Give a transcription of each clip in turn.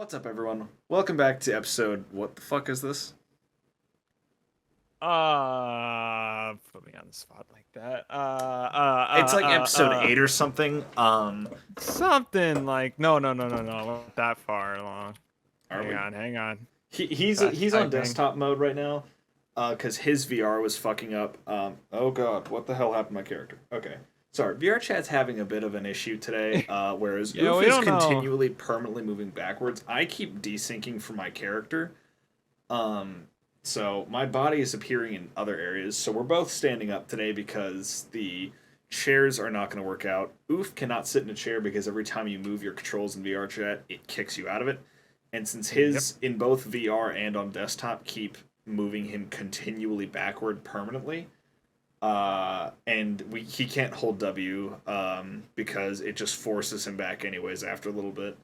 What's up, everyone? Welcome back to episode. What the fuck is this? Put me on the spot like that. It's like episode 8 or something. Something like no, not that far along. Are we? Hang on. Fast He's on typing. desktop mode right now, because his VR was fucking up. Oh god, what the hell happened to my character? Okay, sorry. VR chat's having a bit of an issue today. Whereas Yeah, Oof we is don't know. continually permanently moving backwards. I keep desyncing for my character. Um, so my body is appearing in other areas. So we're both standing up today because the chairs are not going to work out. Oof cannot sit in a chair because every time you move your controls in VR chat, it kicks you out of it. And since Yep. his in both VR and on desktop keep moving him continually backward permanently, and he can't hold W because it just forces him back anyways after a little bit.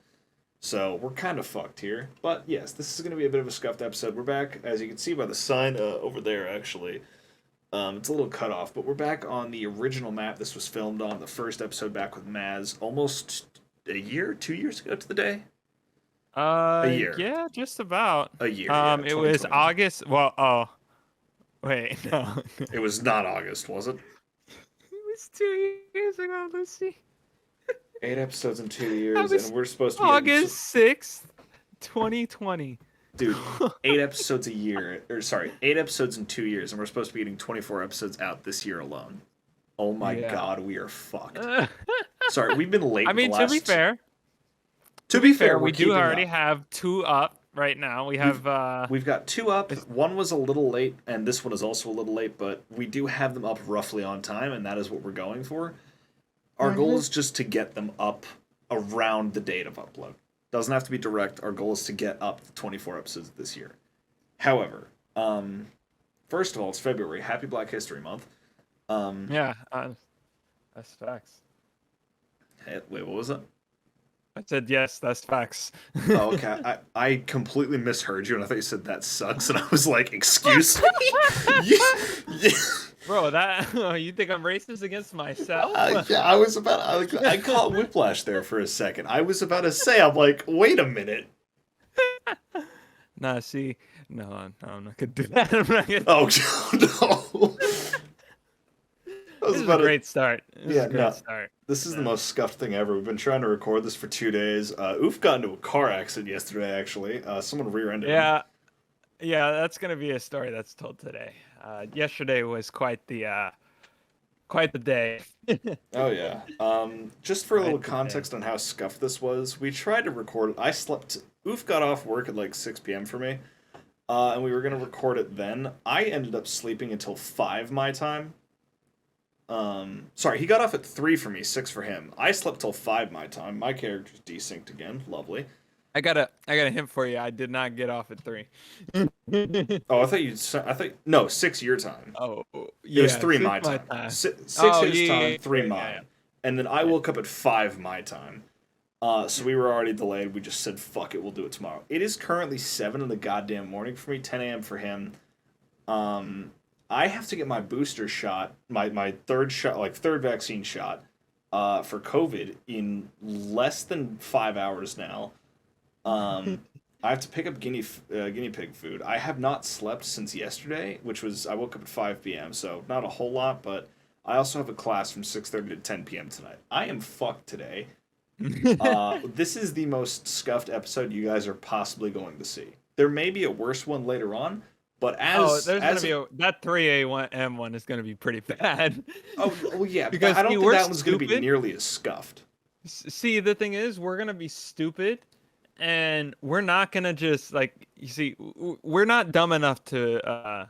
So we're kind of fucked here. But yes, this is going to be a bit of a scuffed episode. We're back, as you can see by the sign over there, actually. It's a little cut off, but we're back on the original map this was filmed on, the first episode back with Maz, almost a year, 2 years ago to the day? A year. Yeah, just about. A year, yeah, It was 2021. August. Well, oh, wait, no. It was not August, was it? It was 2 years ago, Lucy. 8 episodes in two That years, and was we're supposed to be getting. August 6th, 2020. Dude, 8 episodes a year, or sorry, 8 episodes in 2 years, and we're supposed to be getting 24 episodes out this year alone. Oh my Yeah. god, we are fucked. Sorry, we've been late I the mean, to be last. fair, To be fair, we're we do keeping already up. have two up right now. We We've have we've got two up. it's- One was a little late, and this one is also a little late, but we do have them up roughly on time, and that is what we're going for. Our goal is just to get them up around the date of upload. Doesn't have to be direct. Our goal is to get up to 24 episodes this year. However, first of all, it's February. Happy Black History Month. yeah, that's facts. Wait, what was it? I said yes, that's facts. Oh, okay. I completely misheard you, and I thought you said that sucks, and I was like, excuse me? Yeah. Bro, that you think I'm racist against myself? Yeah, I was about. I caught whiplash there for a second. I was about to say, I'm like, wait a minute. Nah, see, no, I'm not gonna do that. I'm not gonna... Oh no! I was This is about a to. great start. This is Yeah, a great no. start. This is the Yeah. most scuffed thing ever. We've been trying to record this for 2 days. Oof got into a car accident yesterday. Actually, someone rear-ended him. Yeah, yeah, that's gonna be a story that's told today. Yesterday was quite the day. Oh yeah. Just for a little Quite the day. context on how scuffed this was, we tried to record it. I slept. Oof got off work at like 6 p.m. for me, and we were gonna record it then. I ended up sleeping until 5 my time. Sorry, he got off at 3 for me, 6 for him. I slept till 5 my time. My character's desynced again. Lovely. I got a hint for you. I did not get off at 3. Oh, I thought no 6 your time. Oh, It was yeah, 3 6 my my time. time. 6 Oh, his yeah, time, yeah, 3 yeah, mine. yeah. And then I woke up at 5 my time. So we were already delayed. We just said, fuck it, we'll do it tomorrow. It is currently 7 in the goddamn morning for me, 10 a.m. for him. I have to get my booster shot, my third shot, like third vaccine shot, for COVID in less than 5 hours now. I have to pick up guinea pig food. I have not slept since yesterday, which was I woke up at 5 p.m. So not a whole lot, but I also have a class from 6:30 to 10 p.m. tonight. I am fucked today. This is the most scuffed episode you guys are possibly going to see. There may be a worse one later on, but There's gonna be that 3 a.m. one is gonna be pretty bad. oh yeah, Because I don't see, think we're that one's going to be stupid. nearly as scuffed. See, the thing is, we're gonna be stupid, and we're not gonna just like you see, we're not dumb enough to.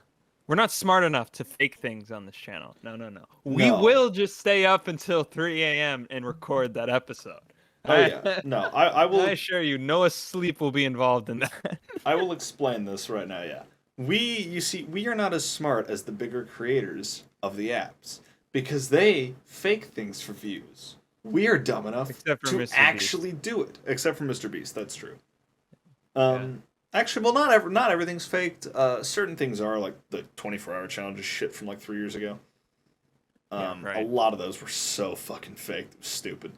We're not smart enough to fake things on this channel. No, no, no. We No. will just stay up until 3 a.m. and record that episode. Oh yeah, no, I I will assure you, no sleep will be involved in that. I will explain this right now. Yeah, you see, we are not as smart as the bigger creators of the apps because they fake things for views. We are dumb enough Except for to Mr. actually do it, except for Mr. Beast. That's true. Yeah. Actually, well, not everything's faked. Certain things are, like the 24-hour challenge is shit from like 3 years ago. Yeah, A right. lot of those were so fucking fake. It was stupid.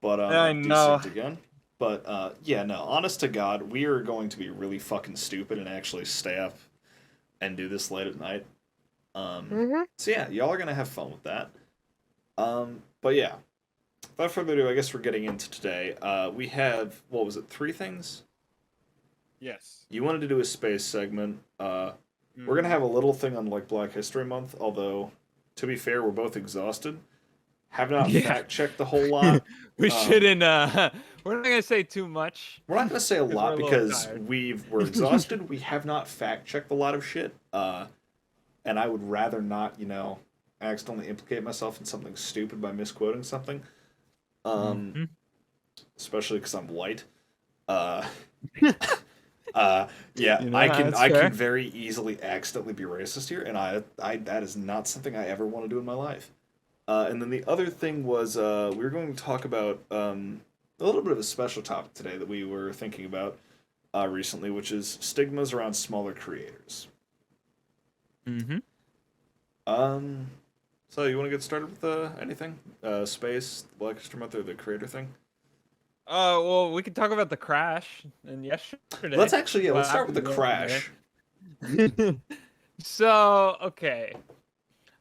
But I know. desynced again. But yeah, no. Honest to God, we are going to be really fucking stupid and actually stay up and do this late at night. Mm-hmm. So yeah, y'all are gonna have fun with that. But yeah, without further ado, I guess we're getting into today. We have what was it? 3 things. Yes. You wanted to do a space segment. We're gonna Mm-hmm. have a little thing on like Black History Month. Although, to be fair, we're both exhausted. Have not Yeah. fact checked the whole lot. We Um, shouldn't. We're not gonna say too much we're not gonna say a because we're lot a little because tired. we're exhausted. We have not fact checked a lot of shit. And I would rather not, accidentally implicate myself in something stupid by misquoting something. Um, Mm-hmm. especially because I'm white. Uh, yeah, You know, I can that's I can fair. very easily accidentally be racist here, and I that is not something I ever want to do in my life. And then the other thing was we were going to talk about a little bit of a special topic today that we were thinking about recently, which is stigmas around smaller creators. Mm-hmm. Um, so you want to get started with anything? Space, Black History Month, or the creator thing? Well, we could talk about the crash and Let's yesterday. actually, yeah, What let's start with happened the yesterday? crash. So, okay.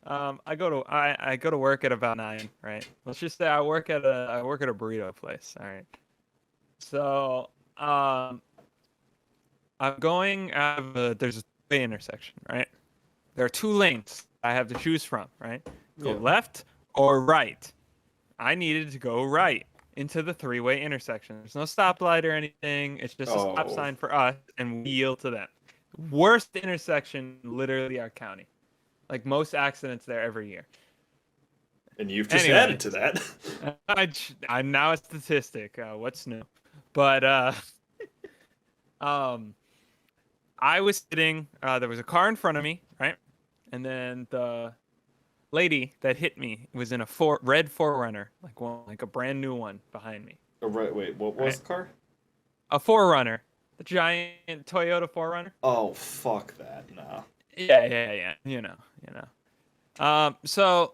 I go to work at about 9, right? Let's just say I work at a burrito place. All right. So, I'm going out of there's a three-way intersection, right? There are 2 lanes I have to choose from, right? Go Yeah. left or right. I needed to go right into the three-way intersection. There's no stoplight or anything. It's just a stop Oh, sign for us, and we yield to them. Worst intersection, in literally our county. Like most accidents there every year. and you've just added Anyway, to that. I'm now a statistic. What's new? But um, I was sitting. There was a car in front of me, right? And then the lady that hit me was in a red Forerunner, like a brand new one behind me, Oh, right, wait, what right? was the car? A Forerunner, the giant Toyota Forerunner. Oh, fuck that, no. Yeah. So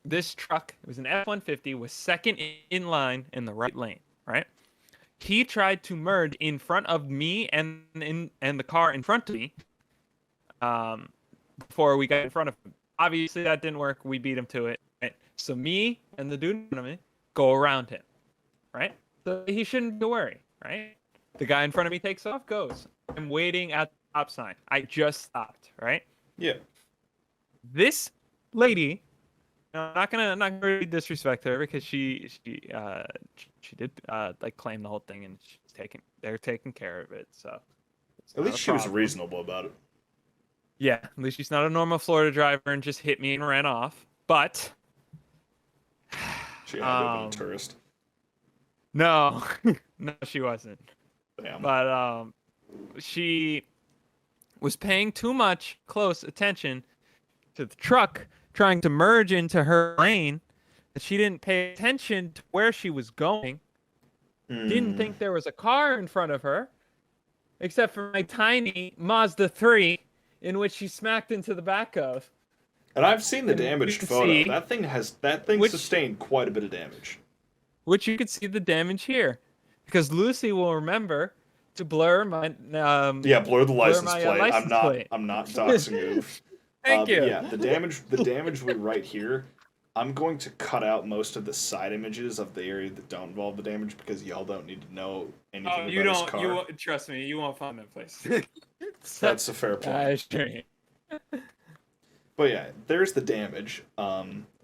this truck, it was an F-150, was second in line in the right lane, right? He tried to merge in front of me and the car in front of me, um, before we got in front of him. Obviously, that didn't work. We beat him to it. Right? So me and the dude in front of me go around him, right? So he shouldn't be worried, right? The guy in front of me takes off, goes. I'm waiting at the stop sign. I just stopped, right? Yeah. This lady, I'm not gonna really disrespect her because she did like claim the whole thing and they're taking care of it, so it's At not least a she was problem. reasonable about it. Yeah, at least she's not a normal Florida driver and just hit me and ran off. But She had to have been a um tourist. no, no, she wasn't. Damn. But she was paying too much close attention to the truck trying to merge into her lane that she didn't pay attention to where she was going. Didn't Hmm. think there was a car in front of her, except for my tiny Mazda 3, in which she smacked into the back of. And I've seen the And you damaged can photo. see That thing which sustained quite a bit of damage. you could see the damage here, because Lucy will remember to Yeah, blur the blur license my plate. I'm license not plate. I'm not doxing you. Thank But you. yeah, the damage we right here. I'm going to cut out most of the side images of the area that don't involve the damage because y'all don't need to know anything Oh, you about his don't. car. Trust me. You won't find that place. That's a fair point. Sure. But yeah, there's the damage.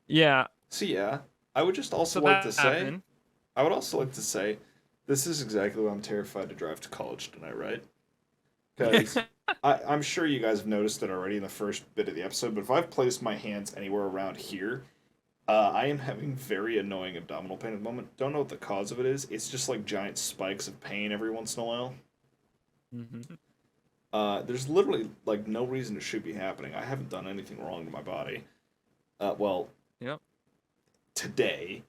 Yeah. So yeah, I would just also So like to that say, happened. I would also like to say, this is exactly why I'm terrified to drive to college tonight, right? Because I'm sure you guys have noticed it already in the first bit of the episode, but if I've placed my hands anywhere around here, I am having very annoying abdominal pain at the moment. Don't know what the cause of it is. It's just like giant spikes of pain every once in a while. Mm-hmm. There's literally like no reason it should be happening. I haven't done anything wrong to my body. Well, Yep. today.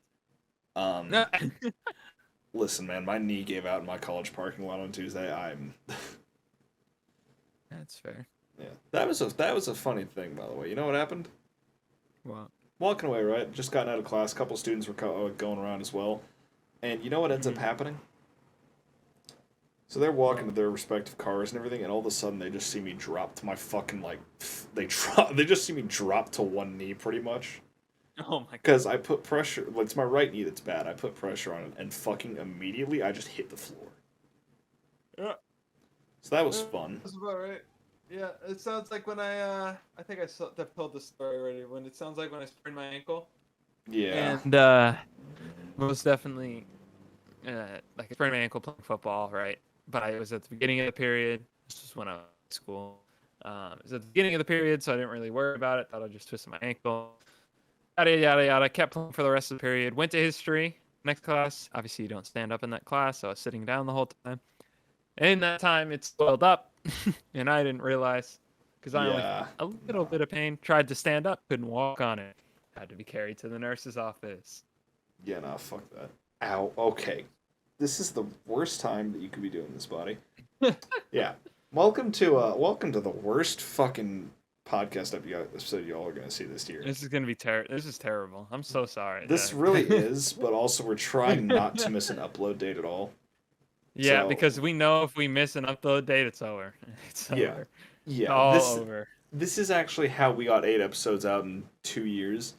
Listen, man, my knee gave out in my college parking lot on Tuesday. I'm That's fair. yeah. That was a funny thing, by the way. You know what happened? Well. Walking away, right? Just gotten out of class. A couple students were going around as well, and you know what ends up Mhm. happening? So they're walking to their respective cars and everything, and all of a sudden they just see me drop to my fucking they just see me drop to one knee pretty much. Oh my god. Because I put pressure, like, it's my right knee that's bad. I put pressure on it, and fucking immediately I just hit the floor. Yeah. So that was fun. That's about right. Yeah, it sounds like when I think I've told this story already. When it sounds like when I sprained my ankle. Yeah. And most definitely, like I sprained my ankle playing football, right? But I was at the beginning of the period. This was when I was in school. It was at the beginning of the period, so I didn't really worry about it. Thought I just twisted my ankle. Yada yada yada. Kept playing for the rest of the period. Went to history next class. Obviously, you don't stand up in that class, so I was sitting down the whole time. In that time, it swelled up, and I didn't realize because I only Yeah. felt a little bit of pain. Tried to stand up, couldn't walk on it. Had to be carried to the nurse's office. Yeah, nah, fuck that. Ow. Okay. This is the worst time that you could be doing this, buddy. Yeah. Welcome to the worst fucking podcast episode y'all are gonna see this year. This is gonna be terrible. This is terrible. I'm so sorry. This really is, but also we're trying not to miss an upload date at all. Yeah, So- because we know if we miss an upload date, it's over. It's Yeah. over. Yeah. All this over. this is actually how we got 8 episodes out in 2 years.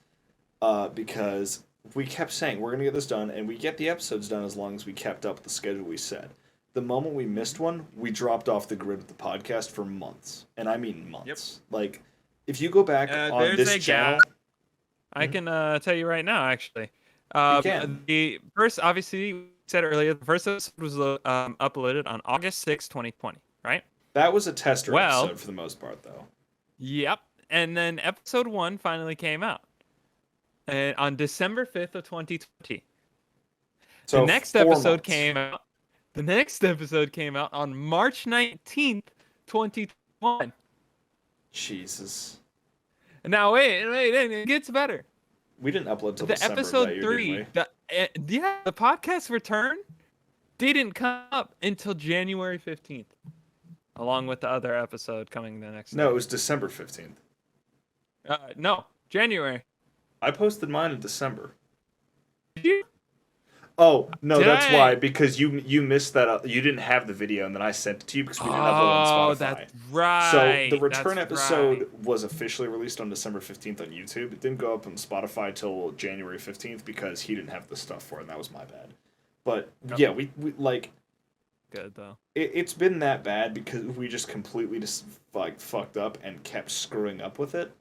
Because we kept saying we're gonna get this done, and we get the episodes done as long as we kept up with the schedule we set. The moment we missed one, we dropped off the grid of the podcast for months, and I mean months. Like, if you go back on there's this a channel, gap. I can tell you right now, actually. can. The first, obviously, we said earlier, the first episode was uploaded on August 6, 2020, right? that was a tester Well- episode for the most part, though. Yep. And then episode 1 finally came out. And on December 5th of 2020. So The next 4 episode months. came out. The next episode came out on March 19th, 2021. Jesus, And now wait, it gets better. we didn't upload till The December of episode that year, 3, didn't we? the podcast return didn't come up until January 15th. Along with the other episode coming the next No, day. it was December 15th. No, January. I posted mine in December. Did you? Oh no, that's Dang. why, because you missed that. You didn't have the video, and then I sent it to you because we didn't upload it on Spotify. That's right. So the return that's episode right. was officially released on December 15th on YouTube. It didn't go up on Spotify till January 15th because he didn't have the stuff for it, and that was my bad. But yeah, we like Good though. it's been that bad because we just completely just like fucked up and kept screwing up with it.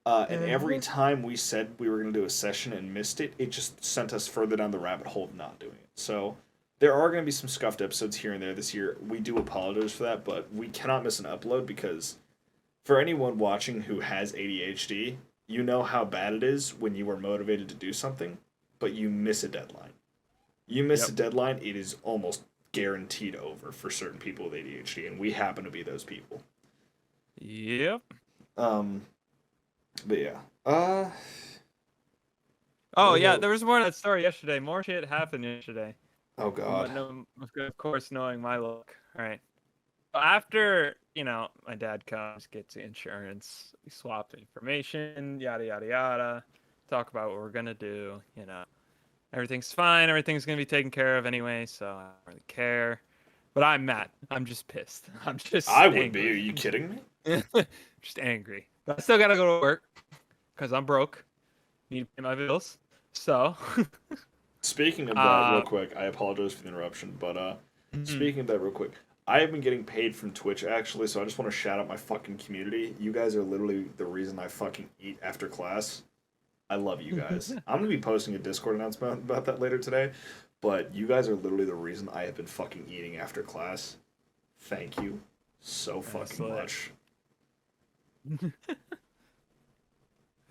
And every time we said we were going to do a session and missed it, it just sent us further down the rabbit hole of not doing it. So there are going to be some scuffed episodes here and there this year. We do apologize for that, but we cannot miss an upload because for anyone watching who has ADHD, you know how bad it is when you are motivated to do something, but you miss a deadline. You miss a deadline, it is almost guaranteed over for certain people with ADHD, and we happen to be those people. Yep. But yeah. Oh yeah, there was more of that story yesterday. More shit happened yesterday. Oh god. Of course, knowing my luck. All right. After my dad comes, gets the insurance, we swap information, yada yada yada. Talk about what we're gonna do. Everything's fine. Everything's gonna be taken care of anyway, so I don't really care. But I'm mad. I'm just pissed. I'm just. I would angry. be. Are you kidding me? Just angry. But I still gotta go to work because I'm broke. Need to pay my bills. So. Speaking of that, real quick, I apologize for the interruption, but speaking of that, real quick, I have been getting paid from Twitch actually, so I just want to shout out my fucking community. You guys are literally the reason I fucking eat after class. I love you guys. I'm gonna be posting a Discord announcement about that later today, but you guys are literally the reason I have been fucking eating after class. Thank you so fucking much.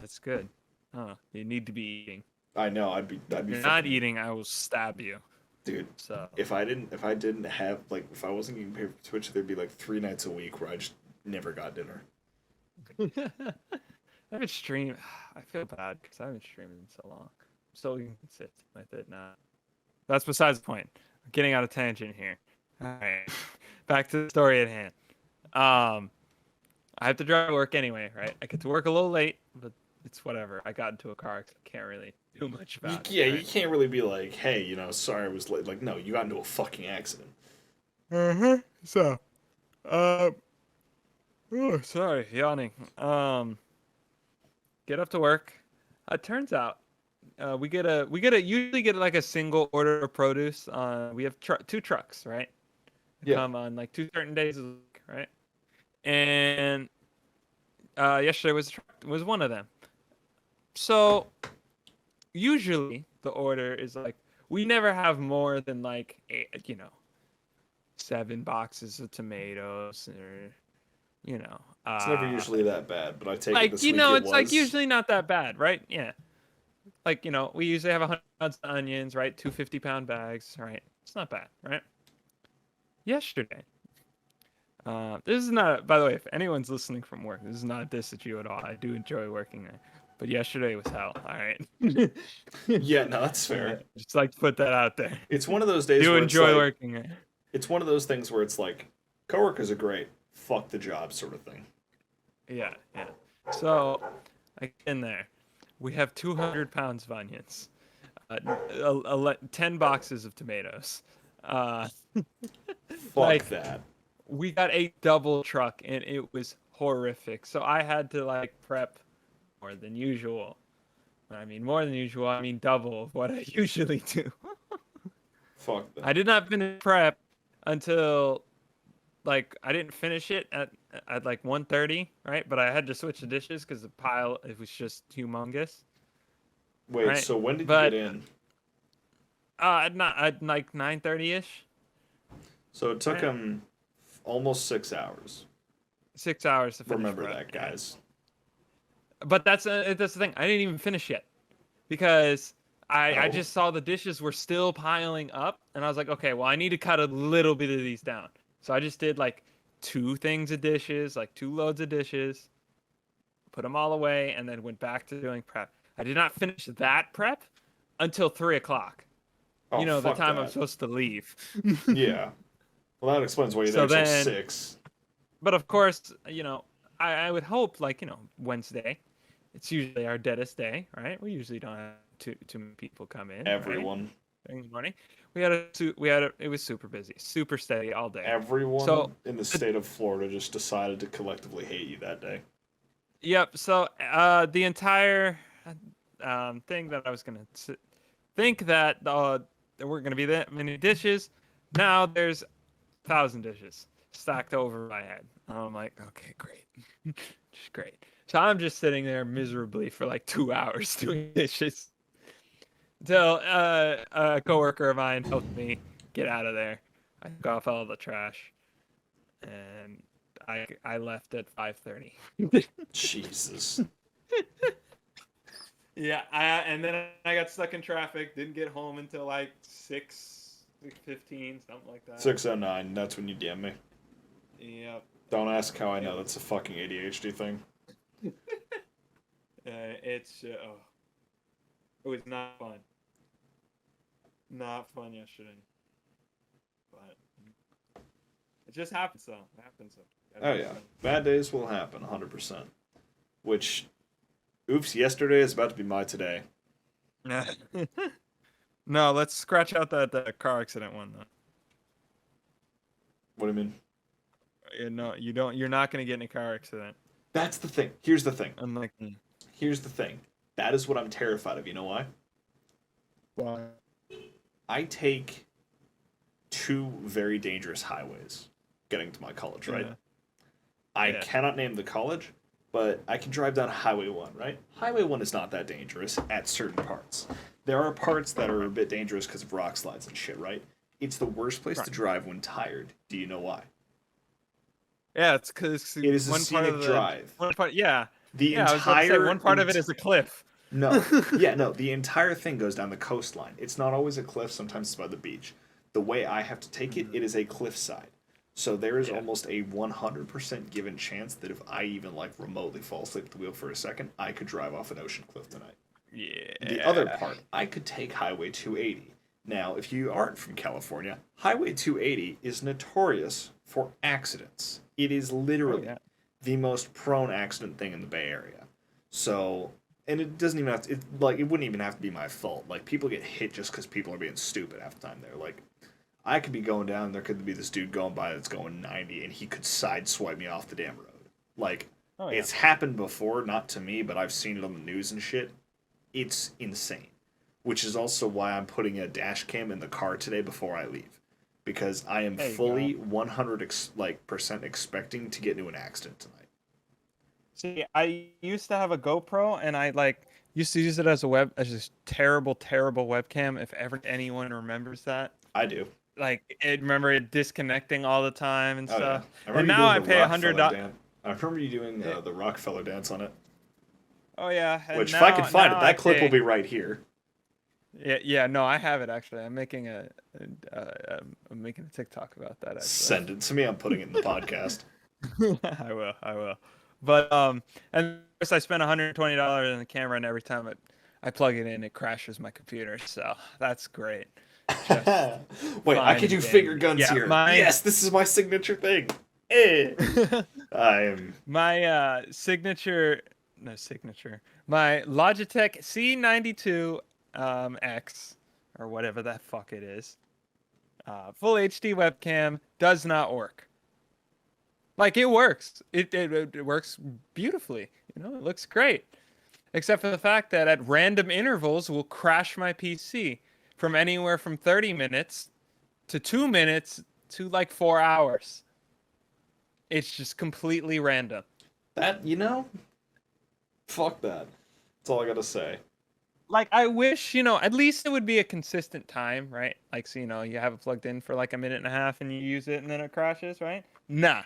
That's good. Oh, you need to be eating. I know. I'd be. If you're not eating, I will stab you. Dude. So If I didn't have if I wasn't getting paid for Twitch, there'd be like 3 nights a week where I just never got dinner. I haven't streamed. I feel bad because I haven't streamed in so long. I'm still inconsistent with it now. That's besides the point. I'm getting out of tangent here. All right, back to the story at hand. I have to drive to work anyway, right? I get to work a little late, but it's whatever. I got into a car accident. Can't really do much about it. Yeah, right? you can't really be like, hey, sorry I was late. Like, no, you got into a fucking accident. So, uh, oh, sorry, yawning. Get up to work. It turns out, we usually get like a single order of produce. We have two trucks, right? They Yeah. come on like two certain days of the week, right? And yesterday was one of them. So usually the order is like we never have more than like eight, 7 boxes of tomatoes or you know It's never uh usually that bad, but I take it like this week it it's like was. usually not that bad, right? Yeah, like we usually have 100 onions, right? 250-pound bags, right? It's not bad, right? Yesterday, this is not, by the way, if anyone's listening from work, this is not a diss at you at all. I do enjoy working there, but yesterday was hell. All right. Yeah, no, that's fair. Just like to put that out there. It's one of those days Do where it's enjoy like, working there. it's one of those things where it's like, coworkers are great, fuck the job sort of thing. Yeah, yeah. So, I get in there. We have 200 pounds of onions, 10 boxes of tomatoes. Uh, Fuck like, that. we got a double truck, and it was horrific. So I had to like prep more than usual. When I mean more than usual, I mean double of what I usually do. Fuck I that. did not finish prep until like I didn't finish it at like 1:30, right? But I had to switch the dishes because the pile it was just humongous, Wait, right? so when did you get But in? at like 9:30 ish, So it took right? him almost 6 hours. 6 hours to finish Remember prep. that, Yeah. guys. But that's the thing. I didn't even finish yet because I Oh, just saw the dishes were still piling up, and I was like, okay, well I need to cut a little bit of these down. So I just did like two things of dishes, like two loads of dishes, put them all away, and then went back to doing prep. I did not finish that prep until 3 o'clock. oh, The fuck time I'm that. supposed to leave. Yeah. Well, that explains why you're So there till then, 6. but of course, I would hope like Wednesday, it's usually our deadest day, right? We usually don't have too many people come in, right? Everyone. In the morning, it was super busy, super steady all day. So Everyone in the state of Florida just decided to collectively hate you that day. yep. So the entire thing that I was gonna think that there weren't gonna be that many dishes. Now there's 1,000 dishes stacked over my head. I'm like, okay, great, just great. So I'm just sitting there miserably for like 2 hours doing dishes until a coworker of mine helped me get out of there. I took off all the trash and I left at 5:30. Jesus. Yeah, and then I got stuck in traffic. Didn't get home until like 6:15, something like that. 6:09, that's when you DM me. Yep. Don't ask how I know that's a fucking ADHD thing. It was not fun. Not fun yesterday, but it just happens though. It happens though. Oh, yeah. Bad days will happen, 100%. Which, oops, yesterday is about to be my today. No, let's scratch out that car accident one though. What do you mean? No, you don't. You're not gonna get in a car accident. That's the thing. Here's the thing. I'm like, Here's the thing. That is what I'm terrified of. You know why? why? I take two very dangerous highways getting to my college, right? Yeah. I Yeah. cannot name the college, but I can drive down Highway 1, right? Highway 1 is not that dangerous at certain parts. There are parts that are a bit dangerous because of rock slides and shit, right? It's the worst place to Right. drive when tired. Do you know why? Yeah, it's because It is a one part scenic of the drive. one part. Yeah, The yeah. I was about to say entire one part of it is a cliff. No. Yeah, no, the entire thing goes down the coastline. It's not always a cliff, sometimes it's by the beach. The way I have to take it, it is a cliffside. So there is Yeah. almost a 100% given chance that if I even like remotely fall asleep at the wheel for a second, I could drive off an ocean cliff tonight. Yeah. The other part, I could take Highway 280. Now, if you aren't from California, Highway 280 is notorious for accidents. It is literally yeah. the most prone accident thing in the Bay Area. So, and it doesn't even have to, it wouldn't even have to be my fault. Like, people get hit just because people are being stupid half the time there. Like, I could be going down, and there could be this dude going by that's going 90, and he could sideswipe me off the damn road. Like, it's happened before, not to me, but I've seen it on the news and shit. It's insane. Which is also why I'm putting a dash cam in the car today before I leave. Because I am fully 100% expecting to get into an accident tonight. See, I used to have a GoPro, and I used to use it as this terrible webcam. If ever anyone remembers that, I do. Remember it disconnecting all the time and stuff. Yeah. And now I pay $100. I remember you doing the Rockefeller dance on it. Oh yeah. Which, if I can find it, that clip will be right here. Yeah. No, I have it actually. I'm making a TikTok about that. Actually. Send it to me. I'm putting it in the podcast. I will. But and of course I spent $120 on the camera, and every time I plug it in, it crashes my computer. So that's great. Wait, I can do finger guns here. Yes, this is my signature thing. I am my signature. My Logitech C92 X or whatever that fuck it is. Full HD webcam does not work. It works. It works beautifully. It looks great. Except for the fact that at random intervals will crash my PC from anywhere from 30 minutes to 2 minutes to 4 hours. It's just completely random. That, fuck that. That's all I gotta say. I wish, at least it would be a consistent time, right? So, you have it plugged in for a minute and a half and you use it and then it crashes, right? Nah.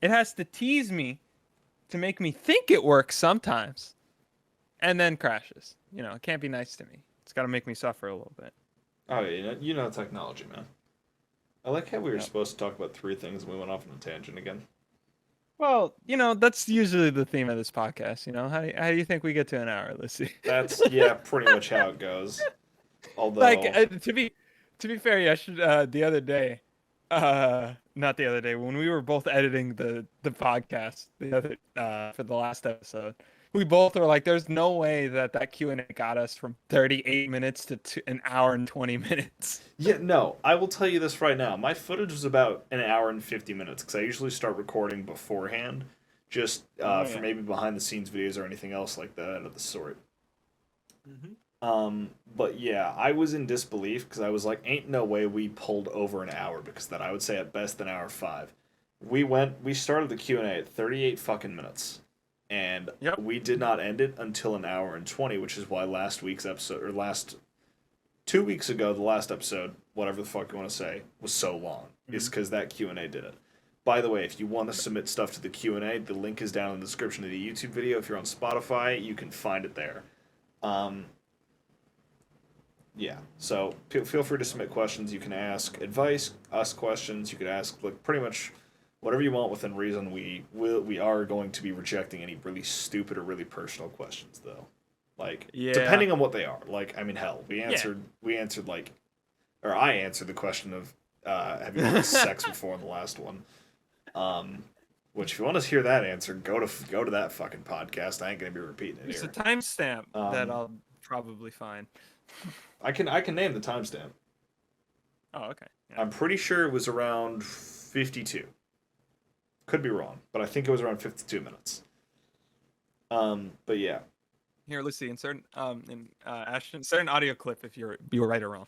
It has to tease me to make me think it works sometimes and then crashes. It can't be nice to me. It's got to make me suffer a little bit. Oh, yeah, technology, man. I like how we were supposed to talk about 3 things and we went off on a tangent again. Well, that's usually the theme of this podcast. How do you think we get to an hour? Let's see. That's pretty much how it goes. Although, to be fair, I should the other day, not the other day when we were both editing the podcast for the last episode, we both were like, "There's no way that Q&A got us from 38 minutes to an hour and 20 minutes." Yeah, no, I will tell you this right now. My footage was about an hour and 50 minutes because I usually start recording beforehand, just for maybe behind the scenes videos or anything else like that of the sort. Mm-hmm. But yeah, I was in disbelief because I was like, "Ain't no way we pulled over an hour," because I would say at best an hour 5. We started the Q&A at 38 fucking minutes. And we did not end it until an hour and 20, which is why last week's episode, or 2 weeks ago, the last episode, whatever the fuck you want to say, was so long. Mm-hmm. It's because that Q&A did it. By the way, if you want to submit stuff to the Q&A, the link is down in the description of the YouTube video. If you're on Spotify, you can find it there. Yeah, so feel free to submit questions. You can ask advice, us questions. You could ask pretty much whatever you want within reason. We are going to be rejecting any really stupid or really personal questions, though. Depending on what they are. Hell, I answered I answered the question of have you had sex before in the last one. Which, if you want to hear that answer, go to that fucking podcast. I ain't gonna be repeating it here. It's a timestamp that I'll probably find. I can name the timestamp. Oh, okay. Yeah. I'm pretty sure it was around 52. Could be wrong, but I think it was around 52 minutes. But yeah. Here, let's see. Insert Ashton, insert an audio clip if you were right or wrong.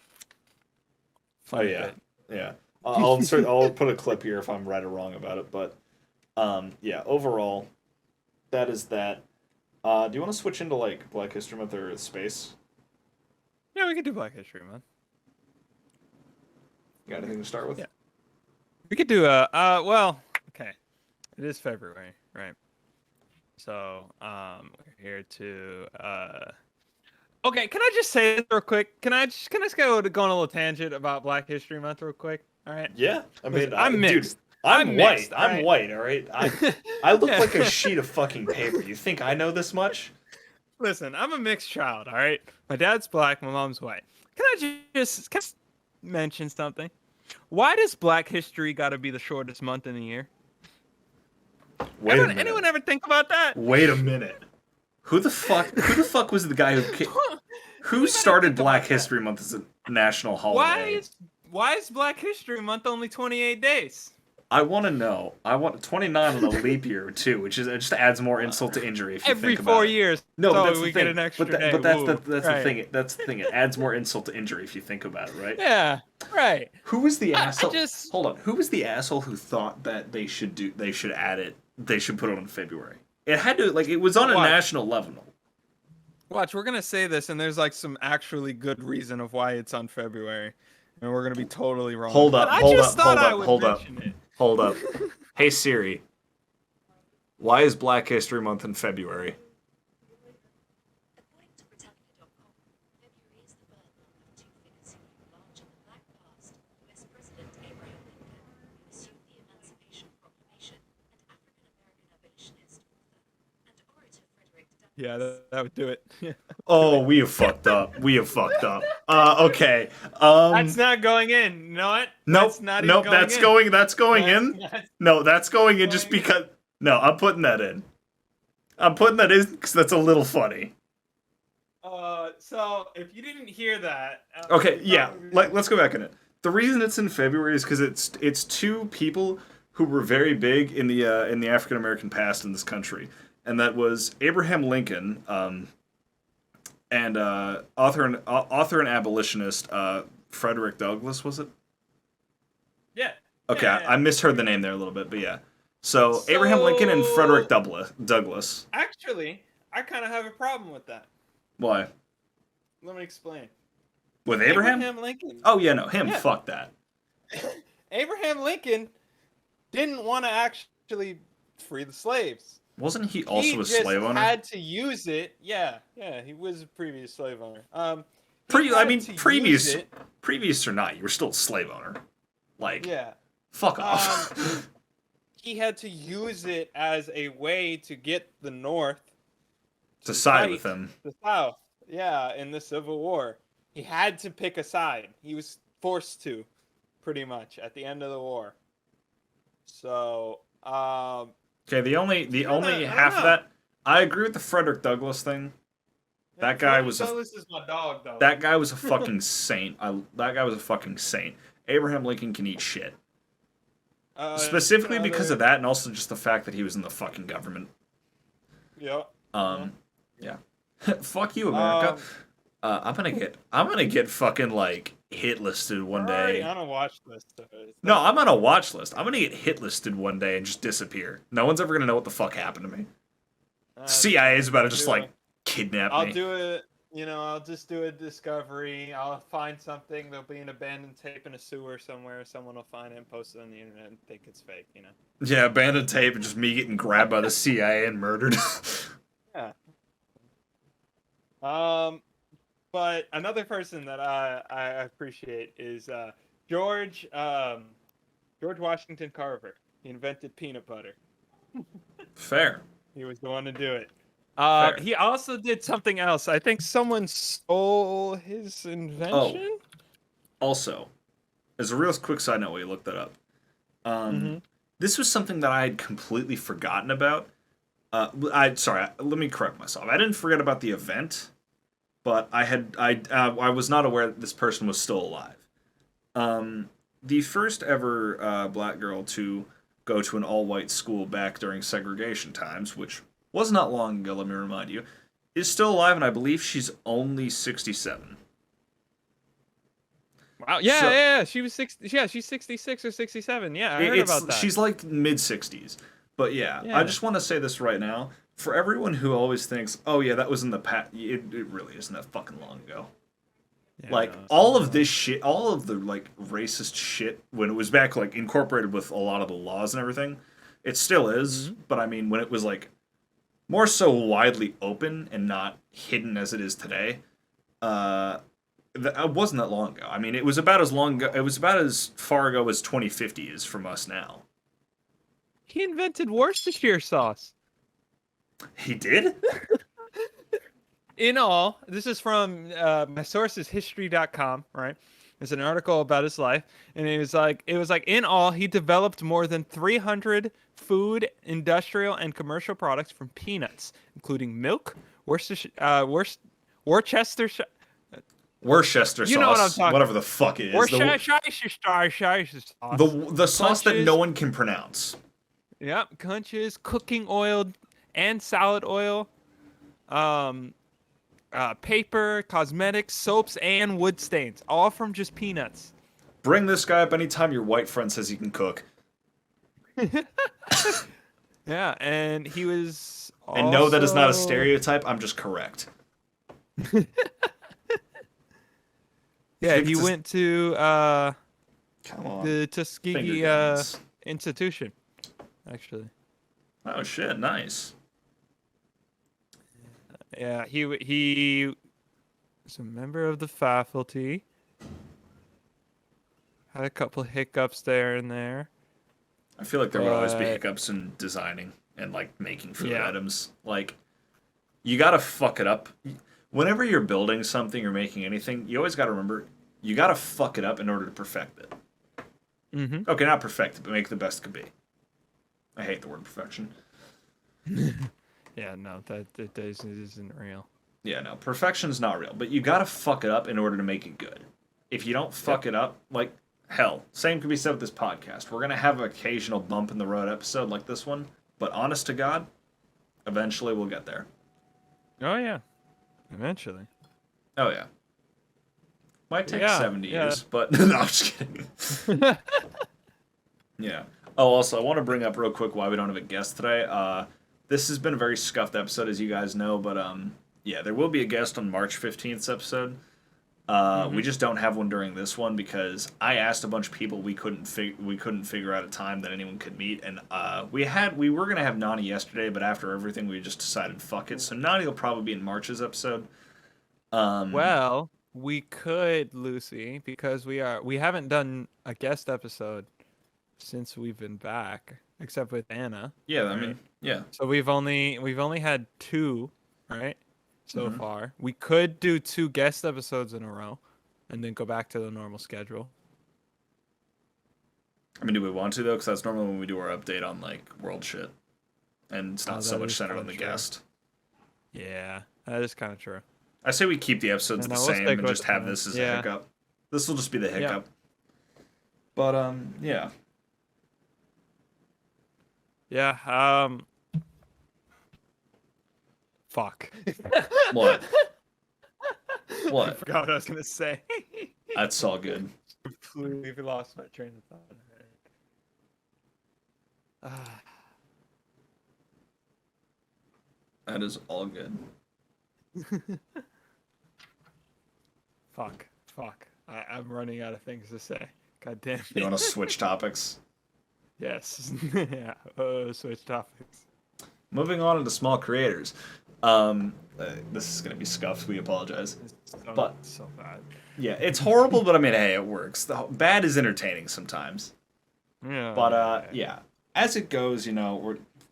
Funny yeah. I'll put a clip here if I'm right or wrong about it. But yeah. Overall, that is that. Do you want to switch into Black History Month or space? Yeah, we could do Black History Month. You got anything to start with? Yeah. We could do well. Okay. It is February, right? So, we're here to okay, can I just say this real quick? Can I just go on a little tangent about Black History Month real quick? All right? Yeah. I'm mixed. Dude, I'm white. I'm white, all right? I look like a sheet of fucking paper. You think I know this much? Listen, I'm a mixed child, all right? My dad's black, my mom's white. Can I just mention something? Why does Black History got to be the shortest month in the year? Anyone ever think about that? Wait a minute. Who the fuck was the guy who started Black History Month as a national holiday? Why is Black History Month only 28 days? I want to know. I want 29 on a leap year too, which is it just adds more insult to injury if you Every think about 4 it. years, No, but so that's we the get thing. an extra day. But that's Woo. the Right. thing. That's the thing. It adds more insult to injury if you think about it, right? Yeah, right. Who was the I asshole? just Hold on. Who was the asshole who thought that they should add it? They should put it on February. It had to it was on a Watch. national level. Watch. We're gonna say this, and there's like some actually good reason of why it's on February, and we're gonna be totally wrong. Hold But up. I Hold just up. thought Hold I up. would Hold up. mention it. Hold up. Hey Siri. Why is Black History Month in February? According to Britannica.com, February is the birth month of two figures who grew large in the black past: US President Abraham Lincoln, who assumed the Emancipation Proclamation, and African-American abolitionist author and orator Frederick Douglass. Yeah, that would do it. Oh, we have fucked up. We have fucked up. Okay. That's not going in. You know what? Nope. That's not Nope. even going That's in. going. That's going That's in. not- No, that's going in just going in. because. No, I'm putting that in. I'm putting that in because that's a little funny. So if you didn't hear that, Okay, yeah. Let's go back in it. The reason it's in February is because it's two people who were very big in the African American past in this country, and that was Abraham Lincoln, and author and abolitionist Frederick Douglass, was it? Yeah. Okay, Yeah. I misheard the name there a little bit, but yeah. So Abraham Lincoln and Frederick Douglass. Actually, I kind of have a problem with that. Why? Let me explain. With Abraham? Lincoln. Oh yeah, no, him. Yeah. Fuck that. Abraham Lincoln didn't want to actually free the slaves. Wasn't he also He a just slave owner? had to use it. Yeah, he was a previous slave owner. Previous or not, you were still a slave owner. Like, Yeah. fuck off. He had to use it as a way to get the North to side fight with him. the South. Yeah, in the Civil War. He had to pick a side. He was forced to, pretty much, at the end of the war. So, Okay, the only I half don't of know. that, I agree with the Frederick Douglass thing. That guy was Douglas is my dog, though. That guy was a fucking saint. That guy was a fucking saint. Abraham Lincoln can eat shit. Specifically because of that, and also just the fact that he was in the fucking government. Yeah. Yeah. Fuck you, America. I'm gonna get fucking like hit listed one We're already day. on a watch list. No, I'm on a watch list. I'm gonna get hit listed one day and just disappear. No one's ever gonna know what the fuck happened to me. CIA's about to just like kidnap me. I'll do it. I'll just do a discovery. I'll find something. There'll be an abandoned tape in a sewer somewhere. Someone will find it and post it on the internet and think it's fake. Yeah, abandoned tape and just me getting grabbed by the CIA and murdered. Yeah. But another person that I appreciate is George Washington Carver. He invented peanut butter. Fair. He was the one to do it. Fair. He also did something else. I think someone stole his invention. Also, as a real quick side note, while you look that up, this was something that I had completely forgotten about. Let me correct myself. I didn't forget about the event, but I was not aware that this person was still alive. The first ever black girl to go to an all-white school back during segregation times, which was not long ago, let me remind you, is still alive, and I believe she's only 67. Wow. Yeah. She was 60. Yeah, she's 66 or 67. Yeah, I heard about that. She's like mid-60s. But yeah, I just want to say this right now. For everyone who always thinks, oh yeah, that was in the past, it really isn't that fucking long ago. Yeah, like, no, all of this shit, all of the, like, racist shit, when it was back, like, incorporated with a lot of the laws and everything, it still is, but I mean, when it was, like, more so widely open and not hidden as it is today, it wasn't that long ago. I mean, it was about as far ago as 2050 is from us now. He invented Worcestershire sauce. He did? In all, this is from my source is history.com, right? It's an article about his life, and it was like in all he developed more than 300 food, industrial, and commercial products from peanuts, including milk, Worcestershire Worcester You know what I'm sauce, talking whatever the fuck it is. Worcestershire sauce. The sauce that no Punches. one can pronounce. Yep, conches, cooking oil, and salad oil. Paper, cosmetics, soaps, and wood stains, all from just peanuts. Bring this guy up anytime your white friend says he can cook. Yeah, and he was also... And no, that is not a stereotype. I'm just correct. Yeah, he went to Come on. the Finger Tuskegee guns. institution, actually. Oh shit! Nice. Yeah, he was a member of the faculty. Had a couple hiccups there and there. I feel like there would always be But- hiccups in designing and like making food Yeah. items. Like, you gotta fuck it up. Whenever you're building something or making anything, you always gotta remember you gotta fuck it up in order to perfect it. Mm-hmm. Okay, not perfect it, but make it the best it could be. I hate the word perfection. Yeah, no, that isn't real. Yeah, no, perfection's not real, but you gotta fuck it up in order to make it good. If you don't fuck it up, like, hell, same could be said with this podcast. We're gonna have an occasional bump in the road episode like this one, but honest to God, eventually we'll get there. Oh yeah, eventually. Oh, yeah. Might take Yeah, 70 yeah. years, but no, I'm just kidding. Yeah. Oh, also, I want to bring up real quick why we don't have a guest today. This has been a very scuffed episode, as you guys know, but yeah, there will be a guest on March 15th's episode. We just don't have one during this one because I asked a bunch of people we couldn't figure out a time that anyone could meet, and we were gonna have Nani yesterday, but after everything we just decided fuck it. So Nani will probably be in March's episode. Well, we could, Lucy, because we haven't done a guest episode since we've been back, except with Anna. Yeah, I mean, yeah. So we've only had 2, right? So far. We could do 2 guest episodes in a row and then go back to the normal schedule. I mean, do we want to though? Because that's normally when we do our update on like world shit, and it's not so that much is centered on kinda the true. guest. Yeah, that is kind of true. I say we keep the episodes No, the we'll same stick and with just have that. this as a Yeah. hiccup. This will just be the hiccup. But yeah. Yeah, fuck. What? I What? forgot what I was gonna say. That's all good. Completely lost my train of thought. Ah. That is all good. Fuck. I'm running out of things to say. God damn You it. want to switch topics? Yes. Yeah. Switch topics. Moving on into small creators. This is gonna be scuffed. We apologize. But- so bad. Yeah, it's horrible, but I mean, hey, it works. The bad is entertaining sometimes. Yeah. But yeah, as it goes,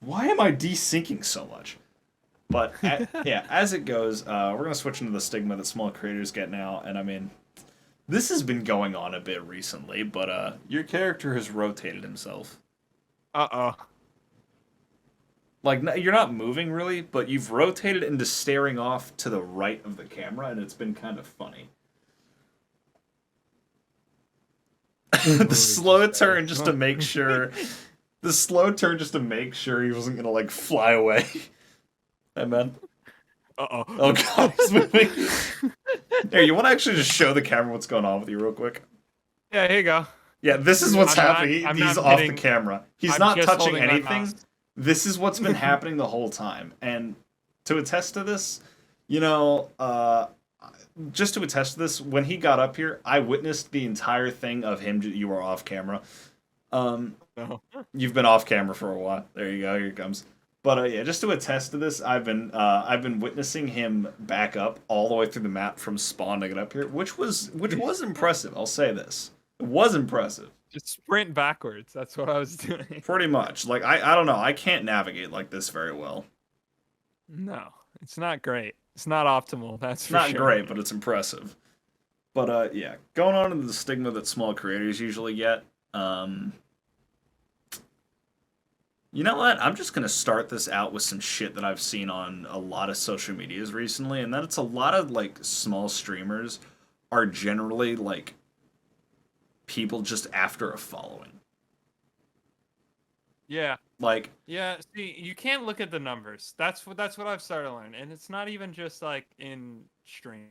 why am I desyncing so much? But yeah, as it goes, we're gonna switch into the stigma that small creators get now, and I mean, this has been going on a bit recently. But your character has rotated himself. Uh-oh. Like you're not moving really, but you've rotated into staring off to the right of the camera, and it's been kind of funny. The slow turn just to make sure. The slow turn just to make sure he wasn't gonna like fly away. Hey man. Uh-oh. Oh god, he's moving. Here, you want to actually just show the camera what's going on with you real quick? Yeah, here you go. Yeah, this is what's I'm not- happening. I'm He's not off kidding. the camera. He's I'm not just touching holding my anything. mouse. This is what's been happening the whole time. And to attest to this, just to attest to this, when he got up here, I witnessed the entire thing of him. You were off camera. No. You've been off camera for a while. There you go. Here it comes. But yeah, just to attest to this, I've been witnessing him back up all the way through the map from spawn to get up here, which was impressive. I'll say this. It was impressive. Just sprint backwards. That's what I was doing. Pretty much. Like I don't know. I can't navigate like this very well. No, it's not great. It's not optimal. That's It's for not sure. great, but it's impressive. But yeah, going on into the stigma that small creators usually get. You know what? I'm just gonna start this out with some shit that I've seen on a lot of social medias recently, and that it's a lot of like small streamers are generally like people just after a following. Yeah. Like, Yeah, see, you can't look at the numbers. That's what I've started to learn, and it's not even just like in streaming.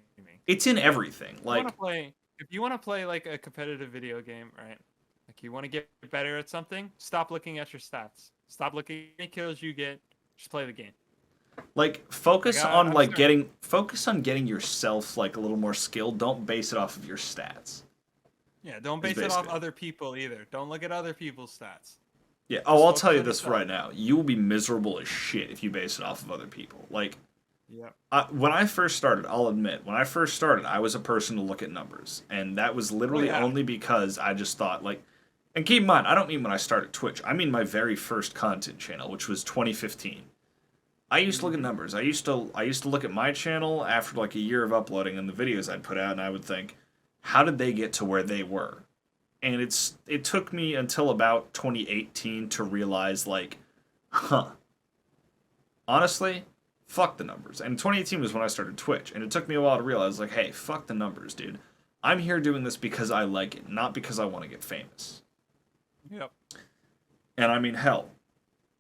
it's in everything. You want Like, to play if you want to play like a competitive video game, right? Like you want to get better at something, stop looking at your stats. Stop looking at any kills you get. Just play the game. Like I've started. focus on getting yourself like a little more skilled. Don't base it off of your stats. Yeah, don't Is base it off basically other people either. Don't look at other people's stats. Yeah. Just Oh, I'll tell focus you on this yourself. right now. You will be miserable as shit if you base it off of other people. Like, Yeah. when I first started, I'll admit, when I first started, I was a person to look at numbers, and that was Oh literally yeah. only because I just thought like. And keep in mind, I don't mean when I started Twitch. I mean my very first content channel, which was 2015. I used to look at numbers. I used to look at my channel after like a year of uploading and the videos I'd put out, and I would think, how did they get to where they were? And it took me until about 2018 to realize like, huh. Honestly, fuck the numbers. And 2018 was when I started Twitch, and it took me a while to realize like, hey, fuck the numbers, dude. I'm here doing this because I like it, not because I want to get famous. Yep. And I mean, hell,